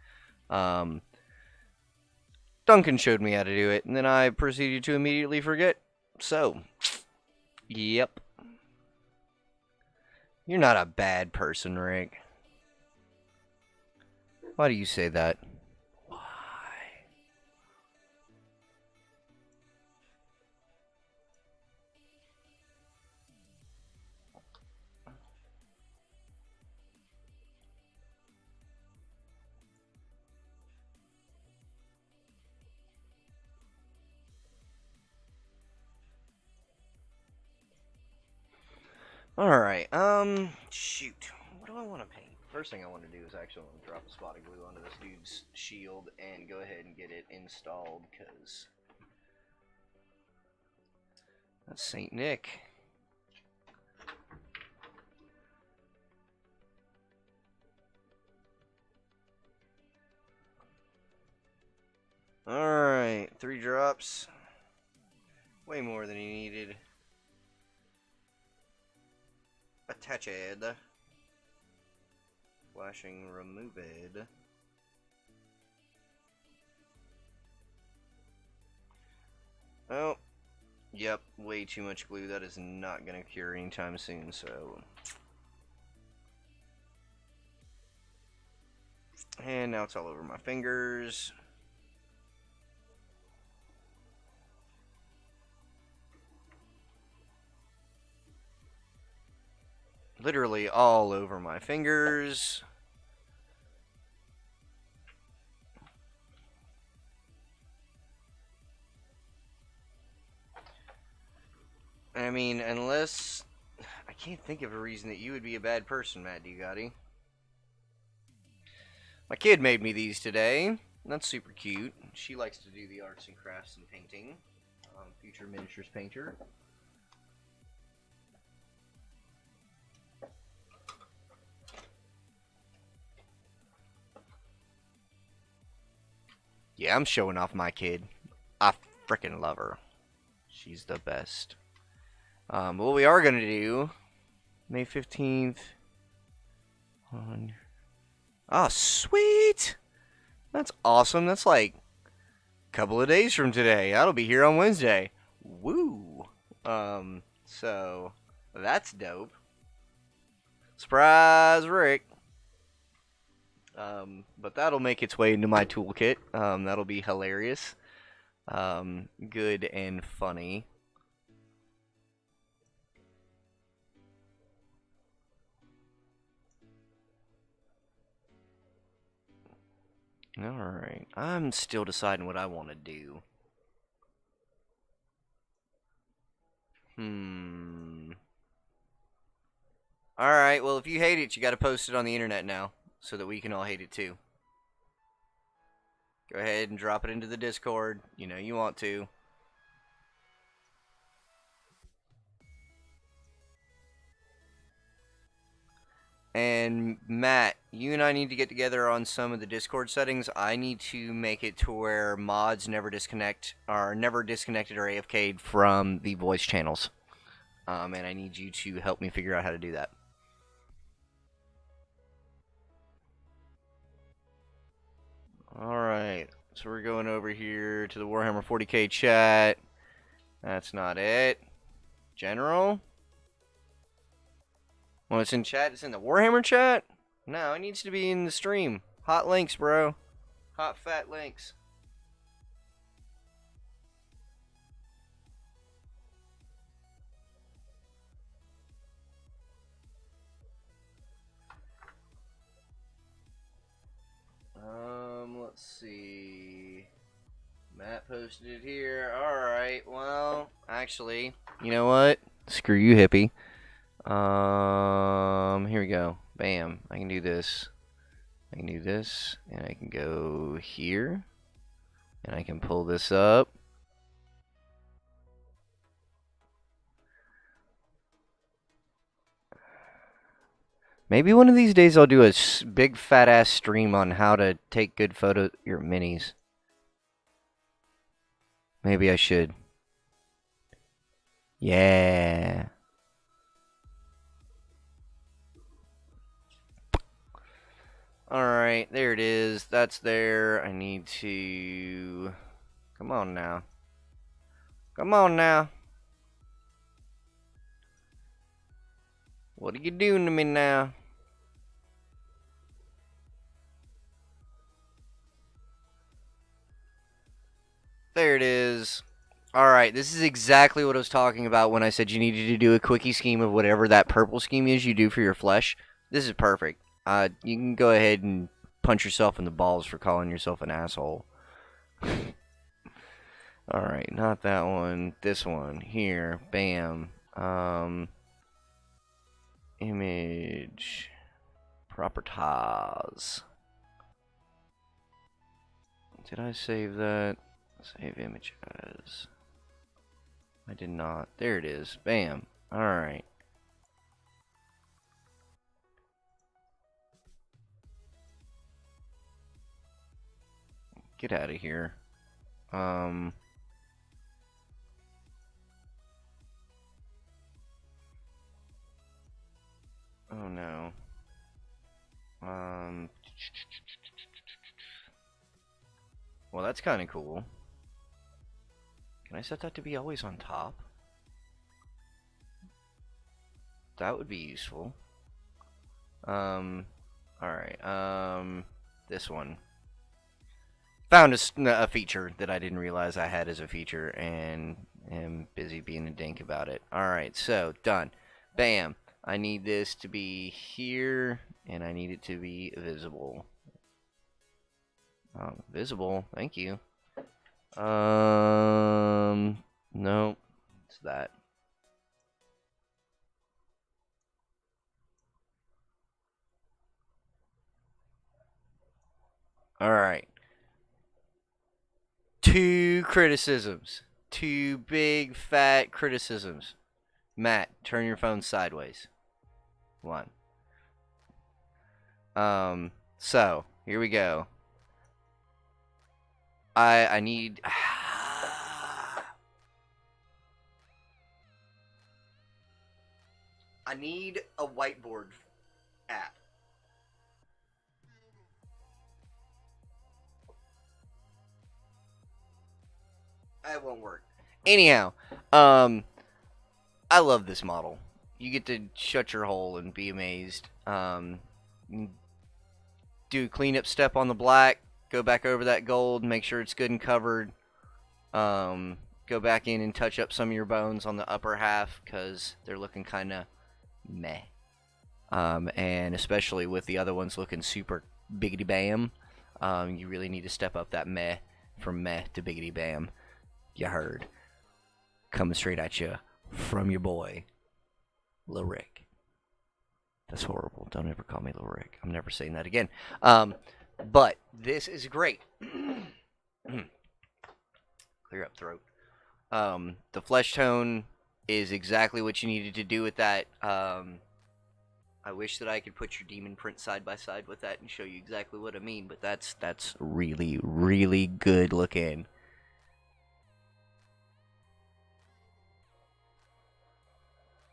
Duncan showed me how to do it, and then I proceeded to immediately forget. So, yep. You're not a bad person, Rick. Why do you say that? Why? Alright, shoot. What do I want to paint? First thing I want to do is actually want to drop a spot of glue onto this dude's shield and go ahead and get it installed, because that's St. Nick. Alright, 3 drops. Way more than he needed. Attached. Flashing removed. Oh, yep, way too much glue. That is not going to cure anytime soon, so. And now it's all over my fingers. Literally all over my fingers. I mean, unless... I can't think of a reason that you would be a bad person, Matt Dugatti. My kid made me these today. That's super cute. She likes to do the arts and crafts and painting. Future miniatures painter. Yeah, I'm showing off my kid. I frickin' love her. She's the best. What we are gonna do, May 15th. Oh, sweet! That's awesome. That's like a couple of days from today. That'll be here on Wednesday. Woo! So that's dope. Surprise, Rick. But that'll make its way into my toolkit. That'll be hilarious. Good and funny. Alright. I'm still deciding what I want to do. Alright, well, if you hate it, you gotta post it on the internet now, so that we can all hate it too. Go ahead and drop it into the Discord. You know you want to. And Matt, you and I need to get together on some of the Discord settings. I need to make it to where mods never disconnect, or never disconnected or AFK'd from the voice channels. And I need you to help me figure out how to do that. Alright, so we're going over here to the Warhammer 40k chat. That's not it. General? Well, it's in chat. It's in the Warhammer chat? No, it needs to be in the stream. Hot links, bro. Hot fat links. Let's see. Matt posted it here. Alright, well, actually, you know what? Screw you, hippie. Here we go. Bam. I can do this. I can do this, and I can go here, and I can pull this up. Maybe one of these days I'll do a big fat ass stream on how to take good photos. Your minis. Maybe I should. Yeah. Alright, there it is. That's there. I need to... Come on now. Come on now. What are you doing to me now? There it is. Alright, this is exactly what I was talking about when I said you needed to do a quickie scheme of whatever that purple scheme is you do for your flesh. This is perfect. You can go ahead and punch yourself in the balls for calling yourself an asshole. Alright, not that one. This one. Here. Bam. Image. Properties. Did I save that? Save image as. I did not. There it is. Bam. Alright. Get out of here. Oh no. Well, that's kind of cool. Can I set that to be always on top? That would be useful. Alright, this one. Found a feature that I didn't realize I had as a feature, and am busy being a dink about it. Alright, so, done. Bam. I need this to be here, and I need it to be visible. Visible, thank you. No, it's that. Alright. 2 criticisms. 2 big, fat criticisms. Matt, turn your phone sideways. 1. So, here we go. I need... I need a whiteboard app. It won't work. Anyhow, I love this model. You get to shut your hole and be amazed. Do a cleanup step on the black. Go back over that gold. Make sure it's good and covered. Go back in and touch up some of your bones on the upper half because they're looking kind of meh. And especially with the other ones looking super biggity bam, you really need to step up that meh from meh to biggity bam. You heard. Coming straight at you from your boy, Lil Rick. That's horrible. Don't ever call me Little Rick. I'm never saying that again. But this is great. Clear up throat. The flesh tone is exactly what you needed to do with that. I wish that I could put your demon print side by side with that and show you exactly what I mean, but that's really, really good looking.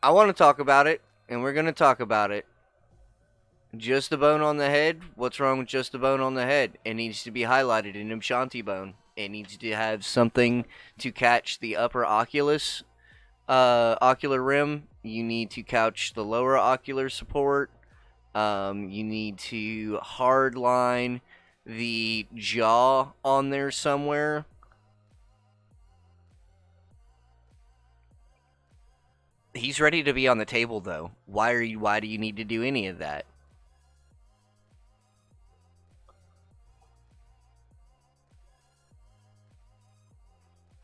I want to talk about it, and we're going to talk about it. Just the bone on the head? What's wrong with just the bone on the head? It needs to be highlighted in Shanti bone. It needs to have something to catch the upper ocular rim. You need to couch the lower ocular support. You need to hard line the jaw on there somewhere. He's ready to be on the table, though. Why do you need to do any of that?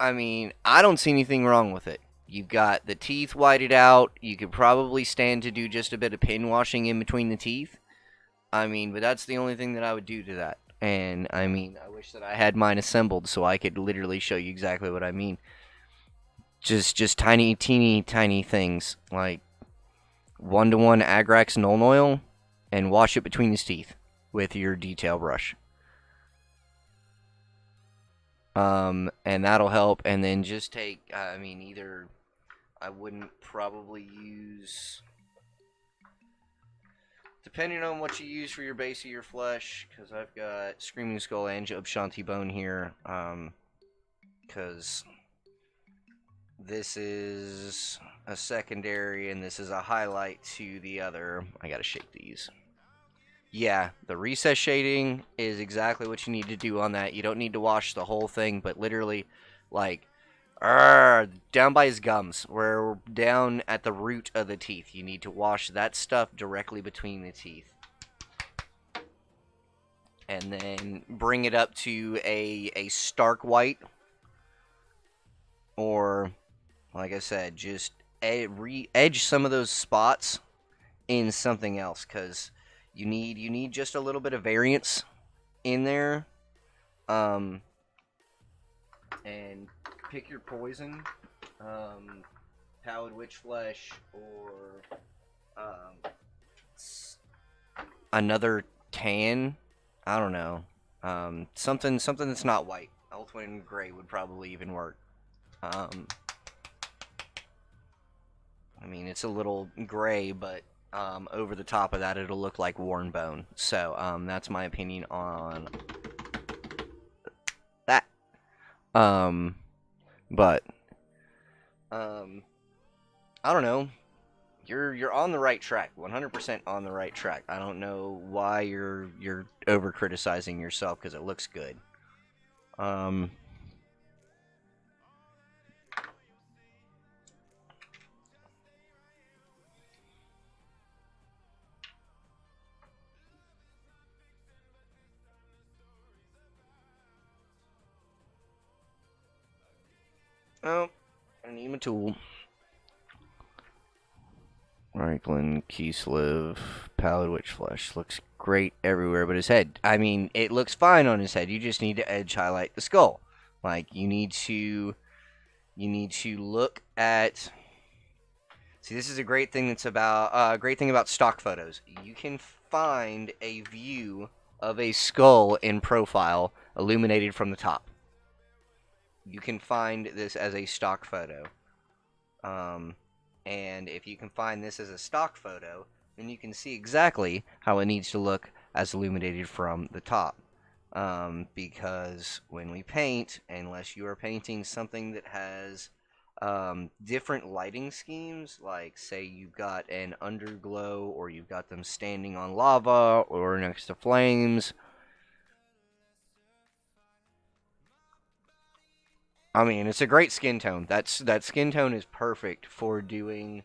I mean, I don't see anything wrong with it. You've got the teeth whited out. You could probably stand to do just a bit of pin washing in between the teeth. I mean, but that's the only thing that I would do to that. And I mean, I wish that I had mine assembled so I could literally show you exactly what I mean. Just tiny, teeny, tiny things like 1-to-1 Agrax Nuln Oil and wash it between his teeth with your detail brush. And that'll help. And then just take, I mean, either I wouldn't probably use, depending on what you use for your base of your flesh, because I've got Screaming Skull and Shanti Bone here, because this is a secondary and this is a highlight to the other. I gotta shake these. Yeah, the recess shading is exactly what you need to do on that. You don't need to wash the whole thing, but literally, like, down by his gums, where down at the root of the teeth. You need to wash that stuff directly between the teeth. And then bring it up to a stark white. Or, like I said, just edge some of those spots in something else, because you need just a little bit of variance in there. And pick your poison. Pallid Witch Flesh or another tan. I don't know. Something that's not white. Elfwin Gray would probably even work. I mean, it's a little gray, but over the top of that, it'll look like worn bone. So, that's my opinion on that. But, I don't know. You're on the right track, 100% on the right track. I don't know why you're over criticizing yourself, because it looks good. Oh, I need my tool. Franklin, Keysliv, Pallid Witch Flesh. Looks great everywhere but his head. I mean, it looks fine on his head. You just need to edge highlight the skull. Like, you need to look at. See, this is a great thing great thing about stock photos. You can find a view of a skull in profile illuminated from the top. You can find this as a stock photo. And if you can find this as a stock photo, then you can see exactly how it needs to look as illuminated from the top. Because when we paint, unless you are painting something that has different lighting schemes, like say you've got an underglow, or you've got them standing on lava or next to flames, I mean, it's a great skin tone. That skin tone is perfect for doing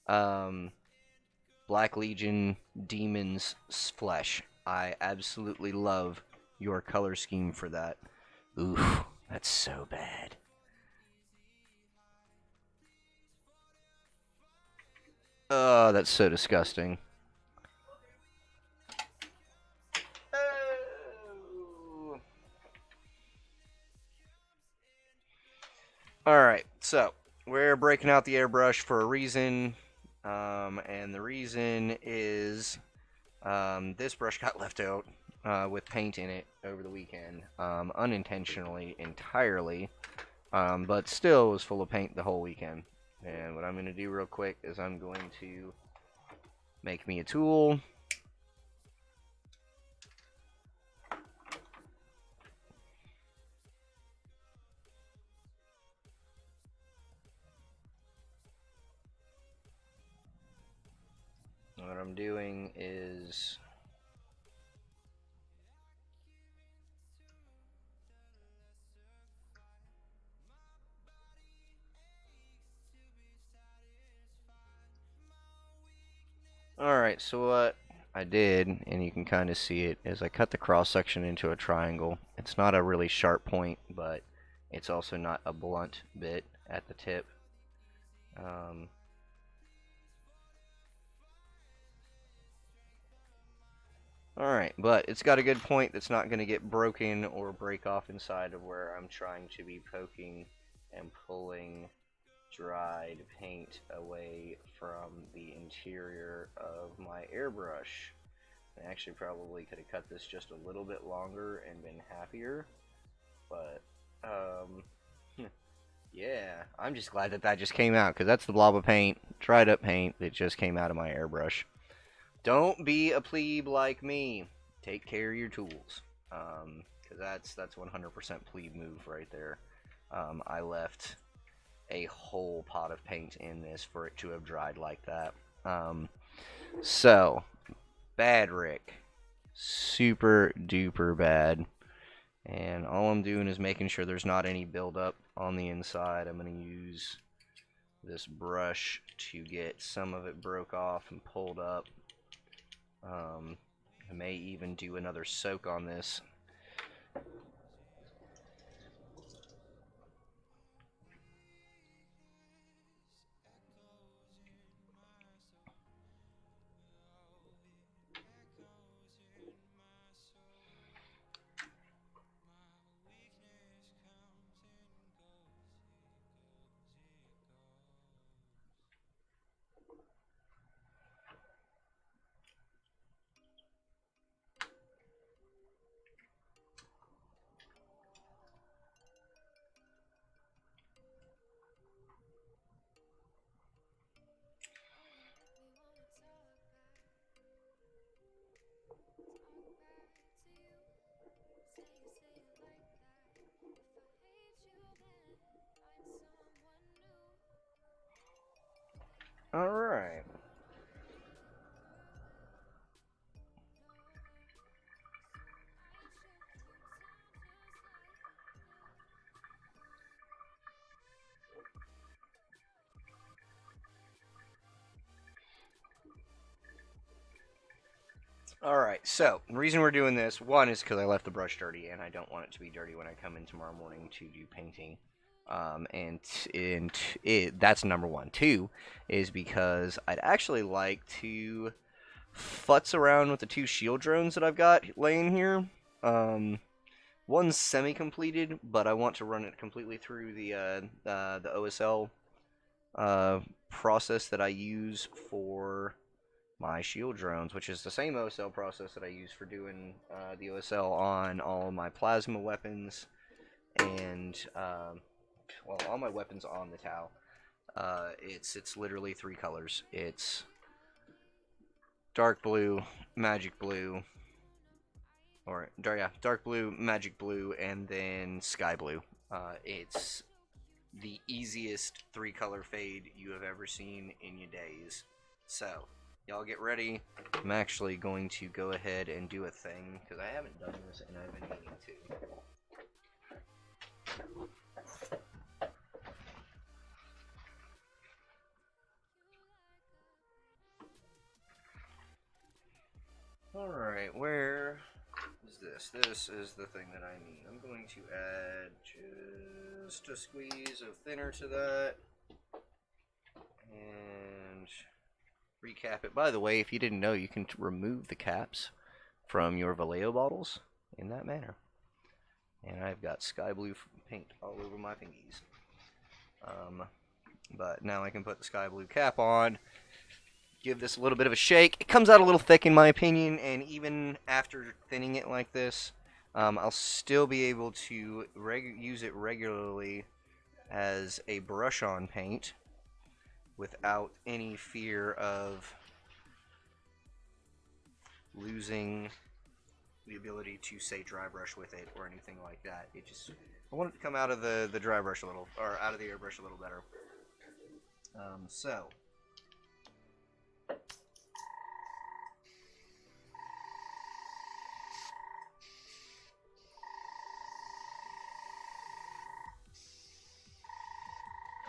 Black Legion Demon's flesh. I absolutely love your color scheme for that. Oof, that's so bad. Oh, that's so disgusting. Alright, so we're breaking out the airbrush for a reason. And the reason is this brush got left out with paint in it over the weekend. Unintentionally, entirely. But still was full of paint the whole weekend. And what I'm going to do real quick is I'm going to make me a tool. What I'm doing is alright, so what I did, and you can kind of see it, is I cut the cross section into a triangle. It's not a really sharp point, but it's also not a blunt bit at the tip. Alright, but it's got a good point that's not going to get broken or break off inside of where I'm trying to be poking and pulling dried paint away from the interior of my airbrush. I actually probably could have cut this just a little bit longer and been happier, but yeah, I'm just glad that that just came out, because that's the blob of paint, dried up paint that just came out of my airbrush. Don't be a plebe like me. Take care of your tools, because that's 100% plebe move right there. I left a whole pot of paint in this for it to have dried like that. So, bad Rick. Super duper bad. And all I'm doing is making sure there's not any buildup on the inside. I'm going to use this brush to get some of it broke off and pulled up. I may even do another soak on this. Alright. Alright, so the reason we're doing this, one, is because I left the brush dirty, and I don't want it to be dirty when I come in tomorrow morning to do painting. That's number one. Two is because I'd actually like to futz around with the two shield drones that I've got laying here. One's semi-completed, but I want to run it completely through the OSL process that I use for my shield drones, which is the same OSL process that I use for doing the OSL on all my plasma weapons and well, all my weapons on the Tau. It's literally three colors. It's dark blue, magic blue, or yeah, dark blue, magic blue, and then sky blue. It's the easiest three-color fade you have ever seen in your days. So, y'all get ready. I'm actually going to go ahead and do a thing, because I haven't done this and I've been meaning to. Alright, where is this? This is the thing that I need. I'm going to add just a squeeze of thinner to that. And recap it. By the way, if you didn't know, you can remove the caps from your Vallejo bottles in that manner. And I've got sky blue paint all over my fingies. But now I can put the sky blue cap on, give this a little bit of a shake. It comes out a little thick in my opinion, and even after thinning it like this, I'll still be able to use it regularly as a brush-on paint without any fear of losing the ability to, say, dry brush with it or anything like that. I want it to come out of the dry brush a little, or out of the airbrush a little better. So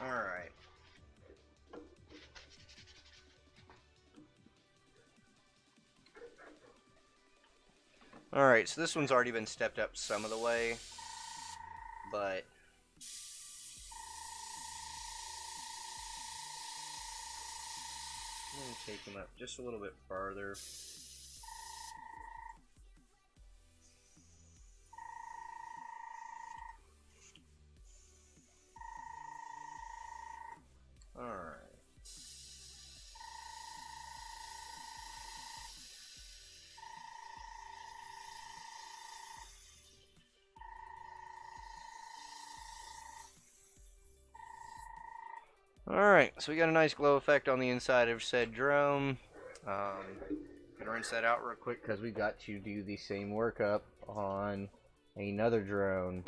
alright. Alright, so this one's already been stepped up some of the way, but I'm going to take him up just a little bit farther. Alright. Alright, so we got a nice glow effect on the inside of said drone. Gonna rinse that out real quick because we've got to do the same workup on another drone.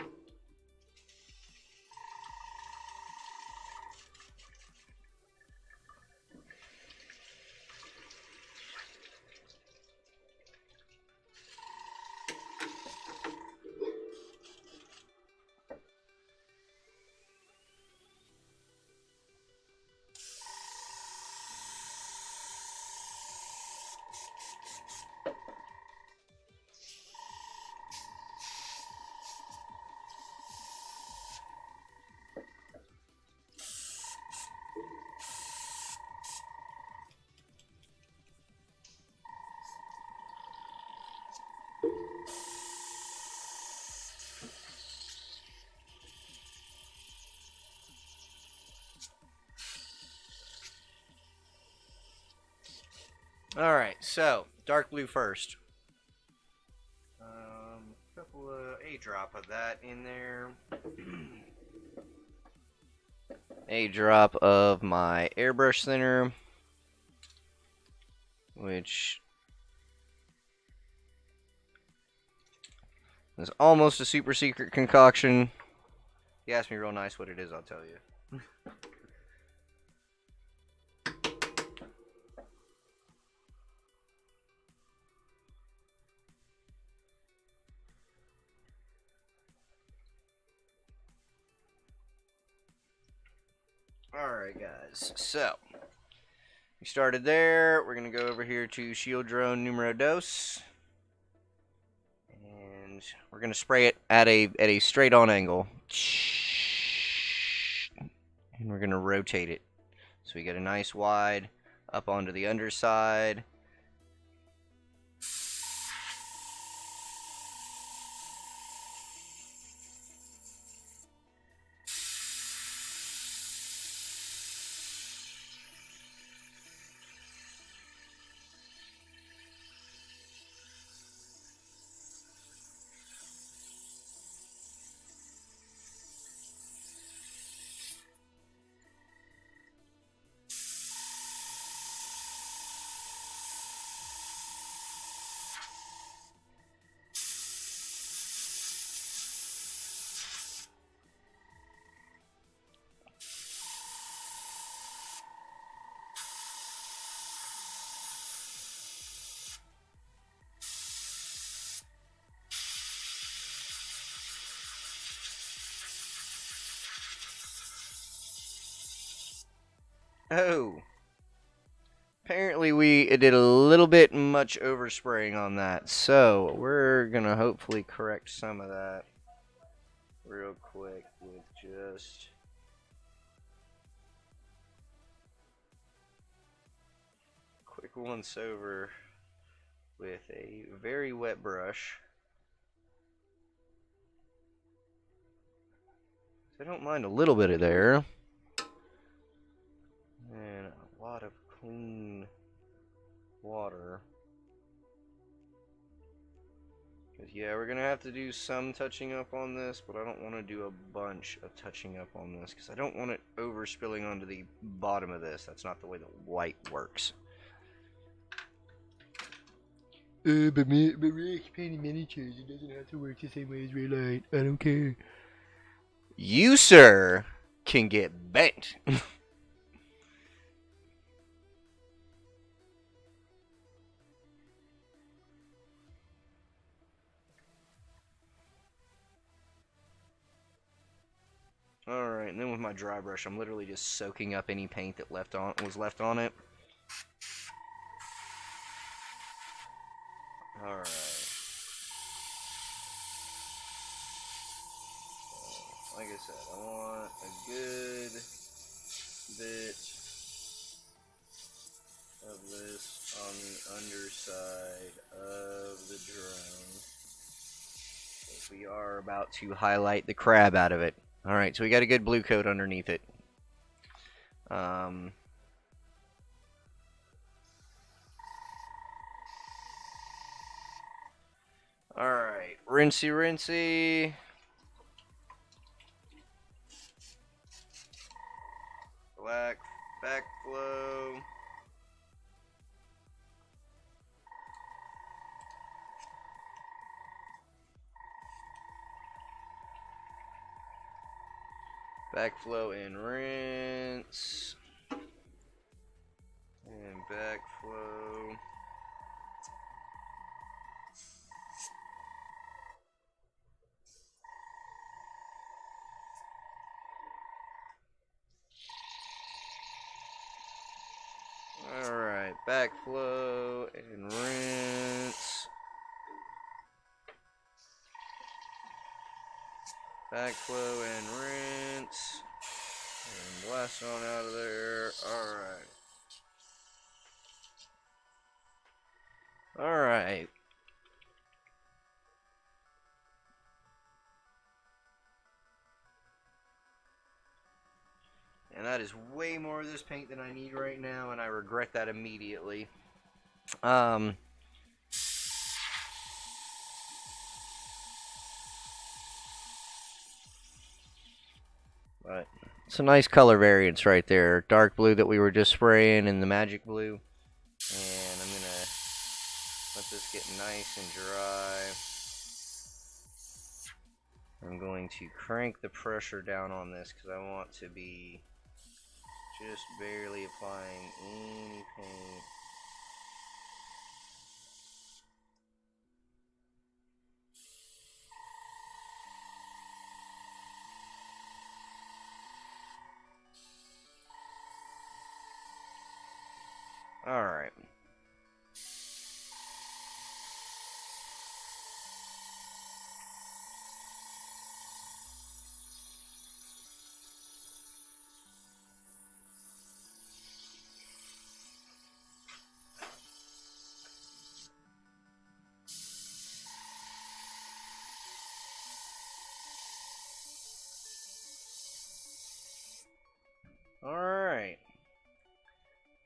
Alright, so, dark blue first. Couple of, a drop of that in there. A drop of my airbrush thinner, which is almost a super secret concoction. You ask me real nice what it is, I'll tell you. Alright guys, so we started there. We're going to go over here to shield drone numero dos. And we're going to spray it at a straight on angle. And we're going to rotate it. So we get a nice wide up onto the underside. Oh. Apparently we did a little bit much overspraying on that. So we're going to hopefully correct some of that real quick with just quick once over with a very wet brush. I don't mind a little bit of there. And a lot of clean water. Because, yeah, we're going to have to do some touching up on this, but I don't want to do a bunch of touching up on this, because I don't want it overspilling onto the bottom of this. That's not the way the white works. But Rick, painting miniatures, it doesn't have to work the same way as real light. I don't care. You, sir, can get bent. Alright, and then with my dry brush, I'm literally just soaking up any paint that was left on it. Alright. Like I said, I want a good bit of this on the underside of the drone. We are about to highlight the crab out of it. Alright, so we got a good blue coat underneath it. Alright, rinsey. Black backflow. Backflow and rinse. And backflow. Alright, backflow and rinse. Backflow and rinse. And blast on out of there. Alright. Alright. And that is way more of this paint than I need right now, and I regret that immediately. But it's a nice color variance right there. Dark blue that we were just spraying and the magic blue. And I'm gonna let this get nice and dry. I'm going to crank the pressure down on this because I want to be just barely applying any paint. Alright. Alright.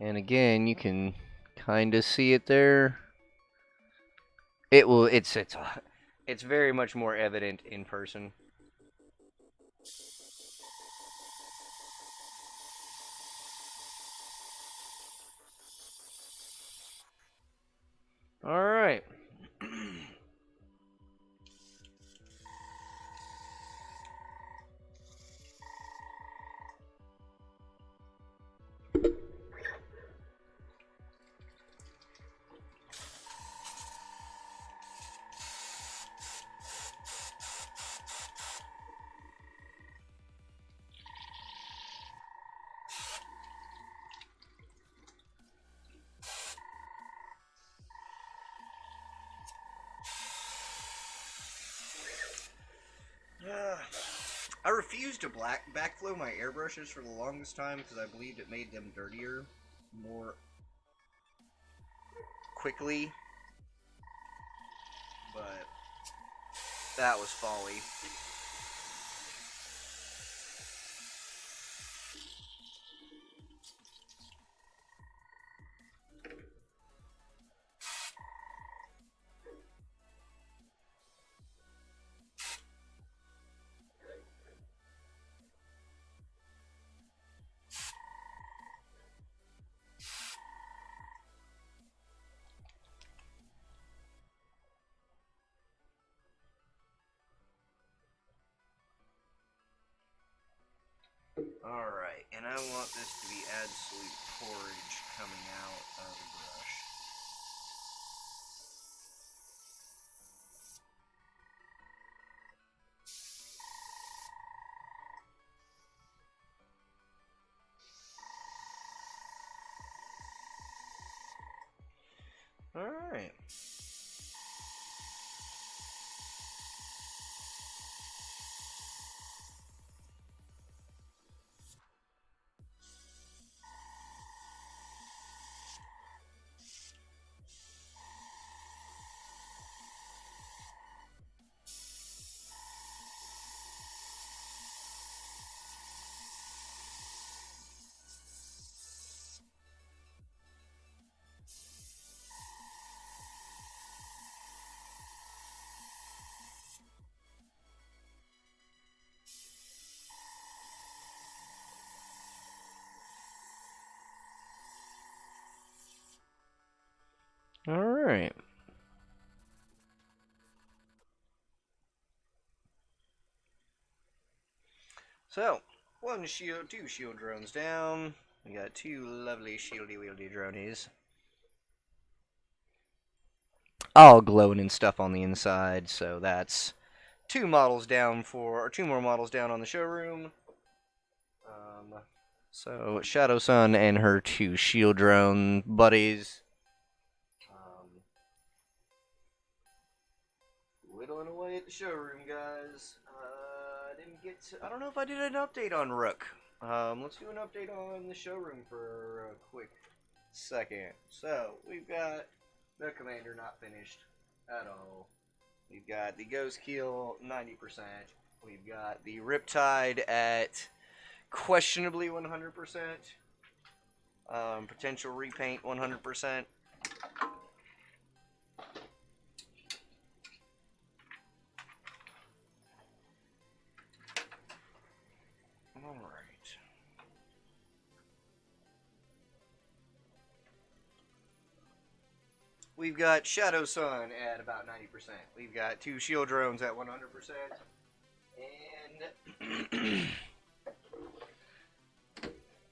And again, you can kind of see it there. It's very much more evident in person. Alright. I refused to backflow my airbrushes for the longest time because I believed it made them dirtier more quickly, but that was folly. Alright, and I want this to be absolute porridge coming out of the brush. Alright. Alright. So, one shield, two shield drones down. We got two lovely shieldy wieldy dronies. All glowing and stuff on the inside, so that's two models down for, or two more models down on the showroom. So Shadow Sun and her two shield drone buddies. Whittling away at the showroom, guys. I don't know if I did an update on Rook. Let's do an update on the showroom for a quick second. So, we've got the Commander not finished at all. We've got the Ghost Keel 90%. We've got the Riptide at questionably 100%. Potential repaint 100%. Alright. We've got Shadow Sun at about 90%. We've got two shield drones at 100%. And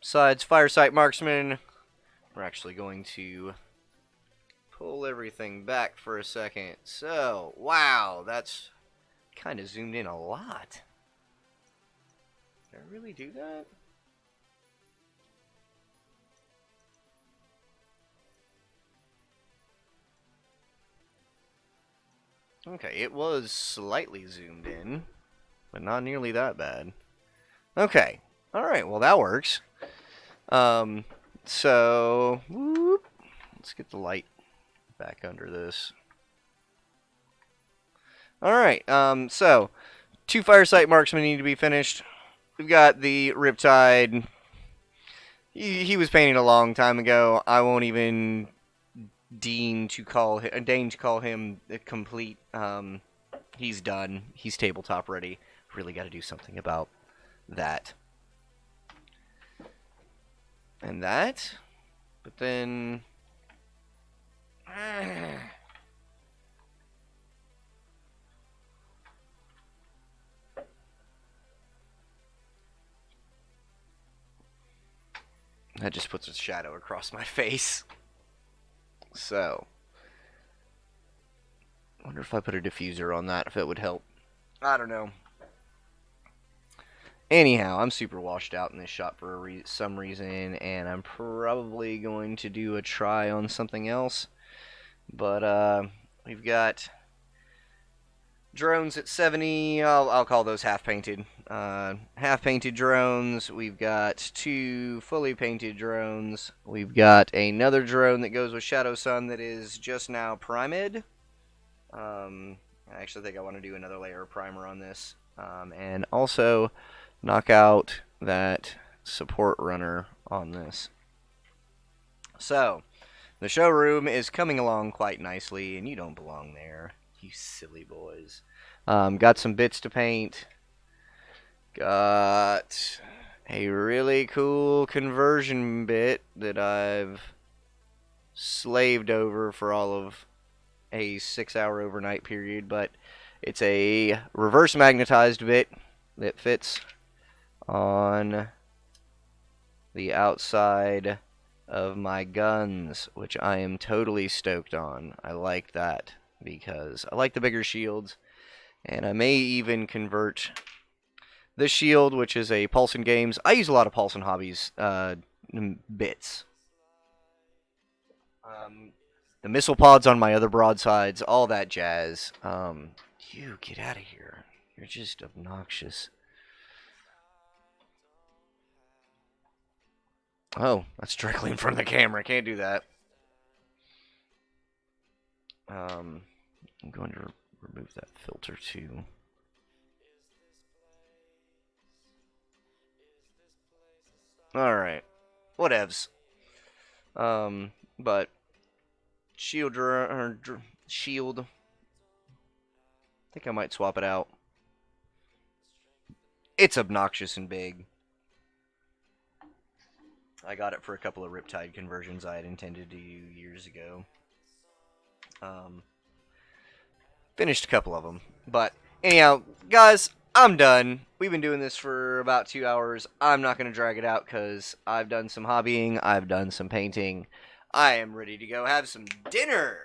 besides Firesight Marksman, we're actually going to pull everything back for a second. So, wow, that's kind of zoomed in a lot. Did I really do that? Okay, it was slightly zoomed in, but not nearly that bad. Okay, alright, well that works. So, whoop, let's get the light back under this. Alright, so, two Firesight Marksmen need to be finished. We've got the Riptide. He was painted a long time ago. I won't even deign to call him complete. He's done. He's tabletop ready. Really got to do something about that. And that. But then... that just puts a shadow across my face. So... wonder if I put a diffuser on that, if it would help. I don't know. Anyhow, I'm super washed out in this shot for some reason, and I'm probably going to do a try on something else. But, we've got drones at 70. I'll call those half-painted. Half-painted drones. We've got two fully painted drones. We've got another drone that goes with Shadow Sun that is just now primed. I actually think I want to do another layer of primer on this. And also knock out that support runner on this. So, the showroom is coming along quite nicely, and you don't belong there, you silly boys. Got some bits to paint. Got a really cool conversion bit that I've slaved over for all of a 6-hour overnight period, but it's a reverse magnetized bit that fits on the outside of my guns, which I am totally stoked on. I like that because I like the bigger shields, and I may even convert this shield, which is a Paulson Games. I use a lot of Paulson Hobbies bits. The missile pods on my other broadsides, all that jazz. You get out of here. You're just obnoxious. Oh, that's directly in front of the camera. Can't do that. I'm going to remove that filter too. Alright. Whatevs. But shield. I think I might swap it out. It's obnoxious and big. I got it for a couple of Riptide conversions I had intended to do years ago. Finished a couple of them. But anyhow, guys, I'm done. We've been doing this for about 2 hours. I'm not going to drag it out because I've done some hobbying. I've done some painting. I am ready to go have some dinner.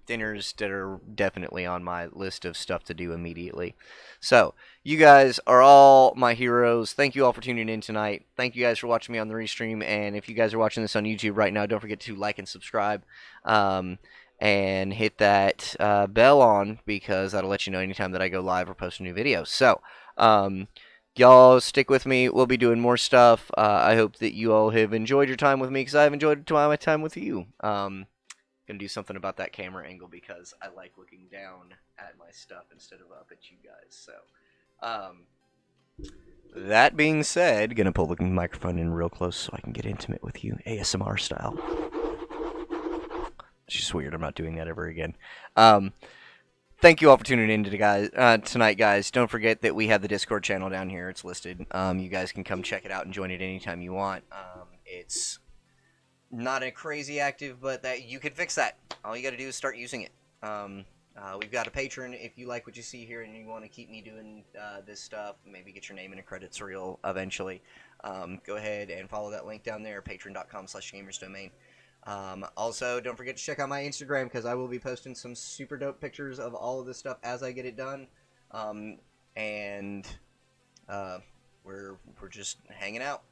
Dinners that are definitely on my list of stuff to do immediately. So, you guys are all my heroes. Thank you all for tuning in tonight. Thank you guys for watching me on the restream. And if you guys are watching this on YouTube right now, don't forget to like and subscribe. And hit that bell on because that'll let you know anytime that I go live or post a new video. So, y'all stick with me. We'll be doing more stuff. I hope that you all have enjoyed your time with me because I've enjoyed my time with you. Gonna do something about that camera angle because I like looking down at my stuff instead of up at you guys. So, that being said, gonna pull the microphone in real close so I can get intimate with you, ASMR style. It's just weird. I'm not doing that ever again. Thank you all for tuning in tonight, guys. Don't forget that we have the Discord channel down here. It's listed. You guys can come check it out and join it anytime you want. It's not a crazy active, but that you can fix that. All you got to do is start using it. We've got a patron. If you like what you see here and you want to keep me doing this stuff, maybe get your name in a credits reel eventually, go ahead and follow that link down there, patreon.com/gamersdomain. Also, don't forget to check out my Instagram because I will be posting some super dope pictures of all of this stuff as I get it done. We're just hanging out.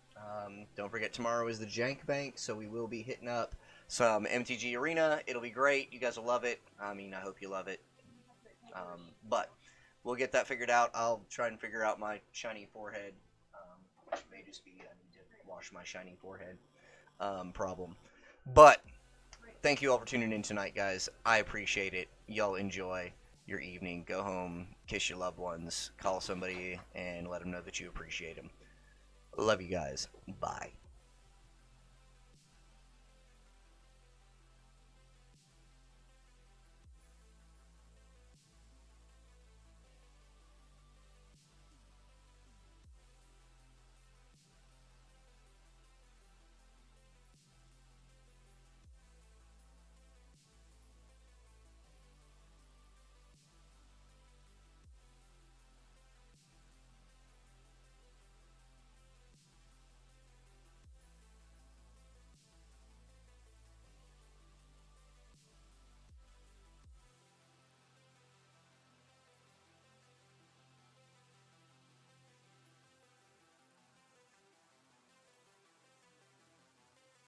Don't forget tomorrow is the Jank Bank, so we will be hitting up some MTG Arena. It'll be great. You guys will love it. I mean, I hope you love it. But we'll get that figured out. I'll try and figure out my shiny forehead, which may just be I need to wash my shiny forehead problem. But thank you all for tuning in tonight, guys. I appreciate it. Y'all enjoy your evening. Go home, kiss your loved ones, call somebody, and let them know that you appreciate them. Love you guys. Bye.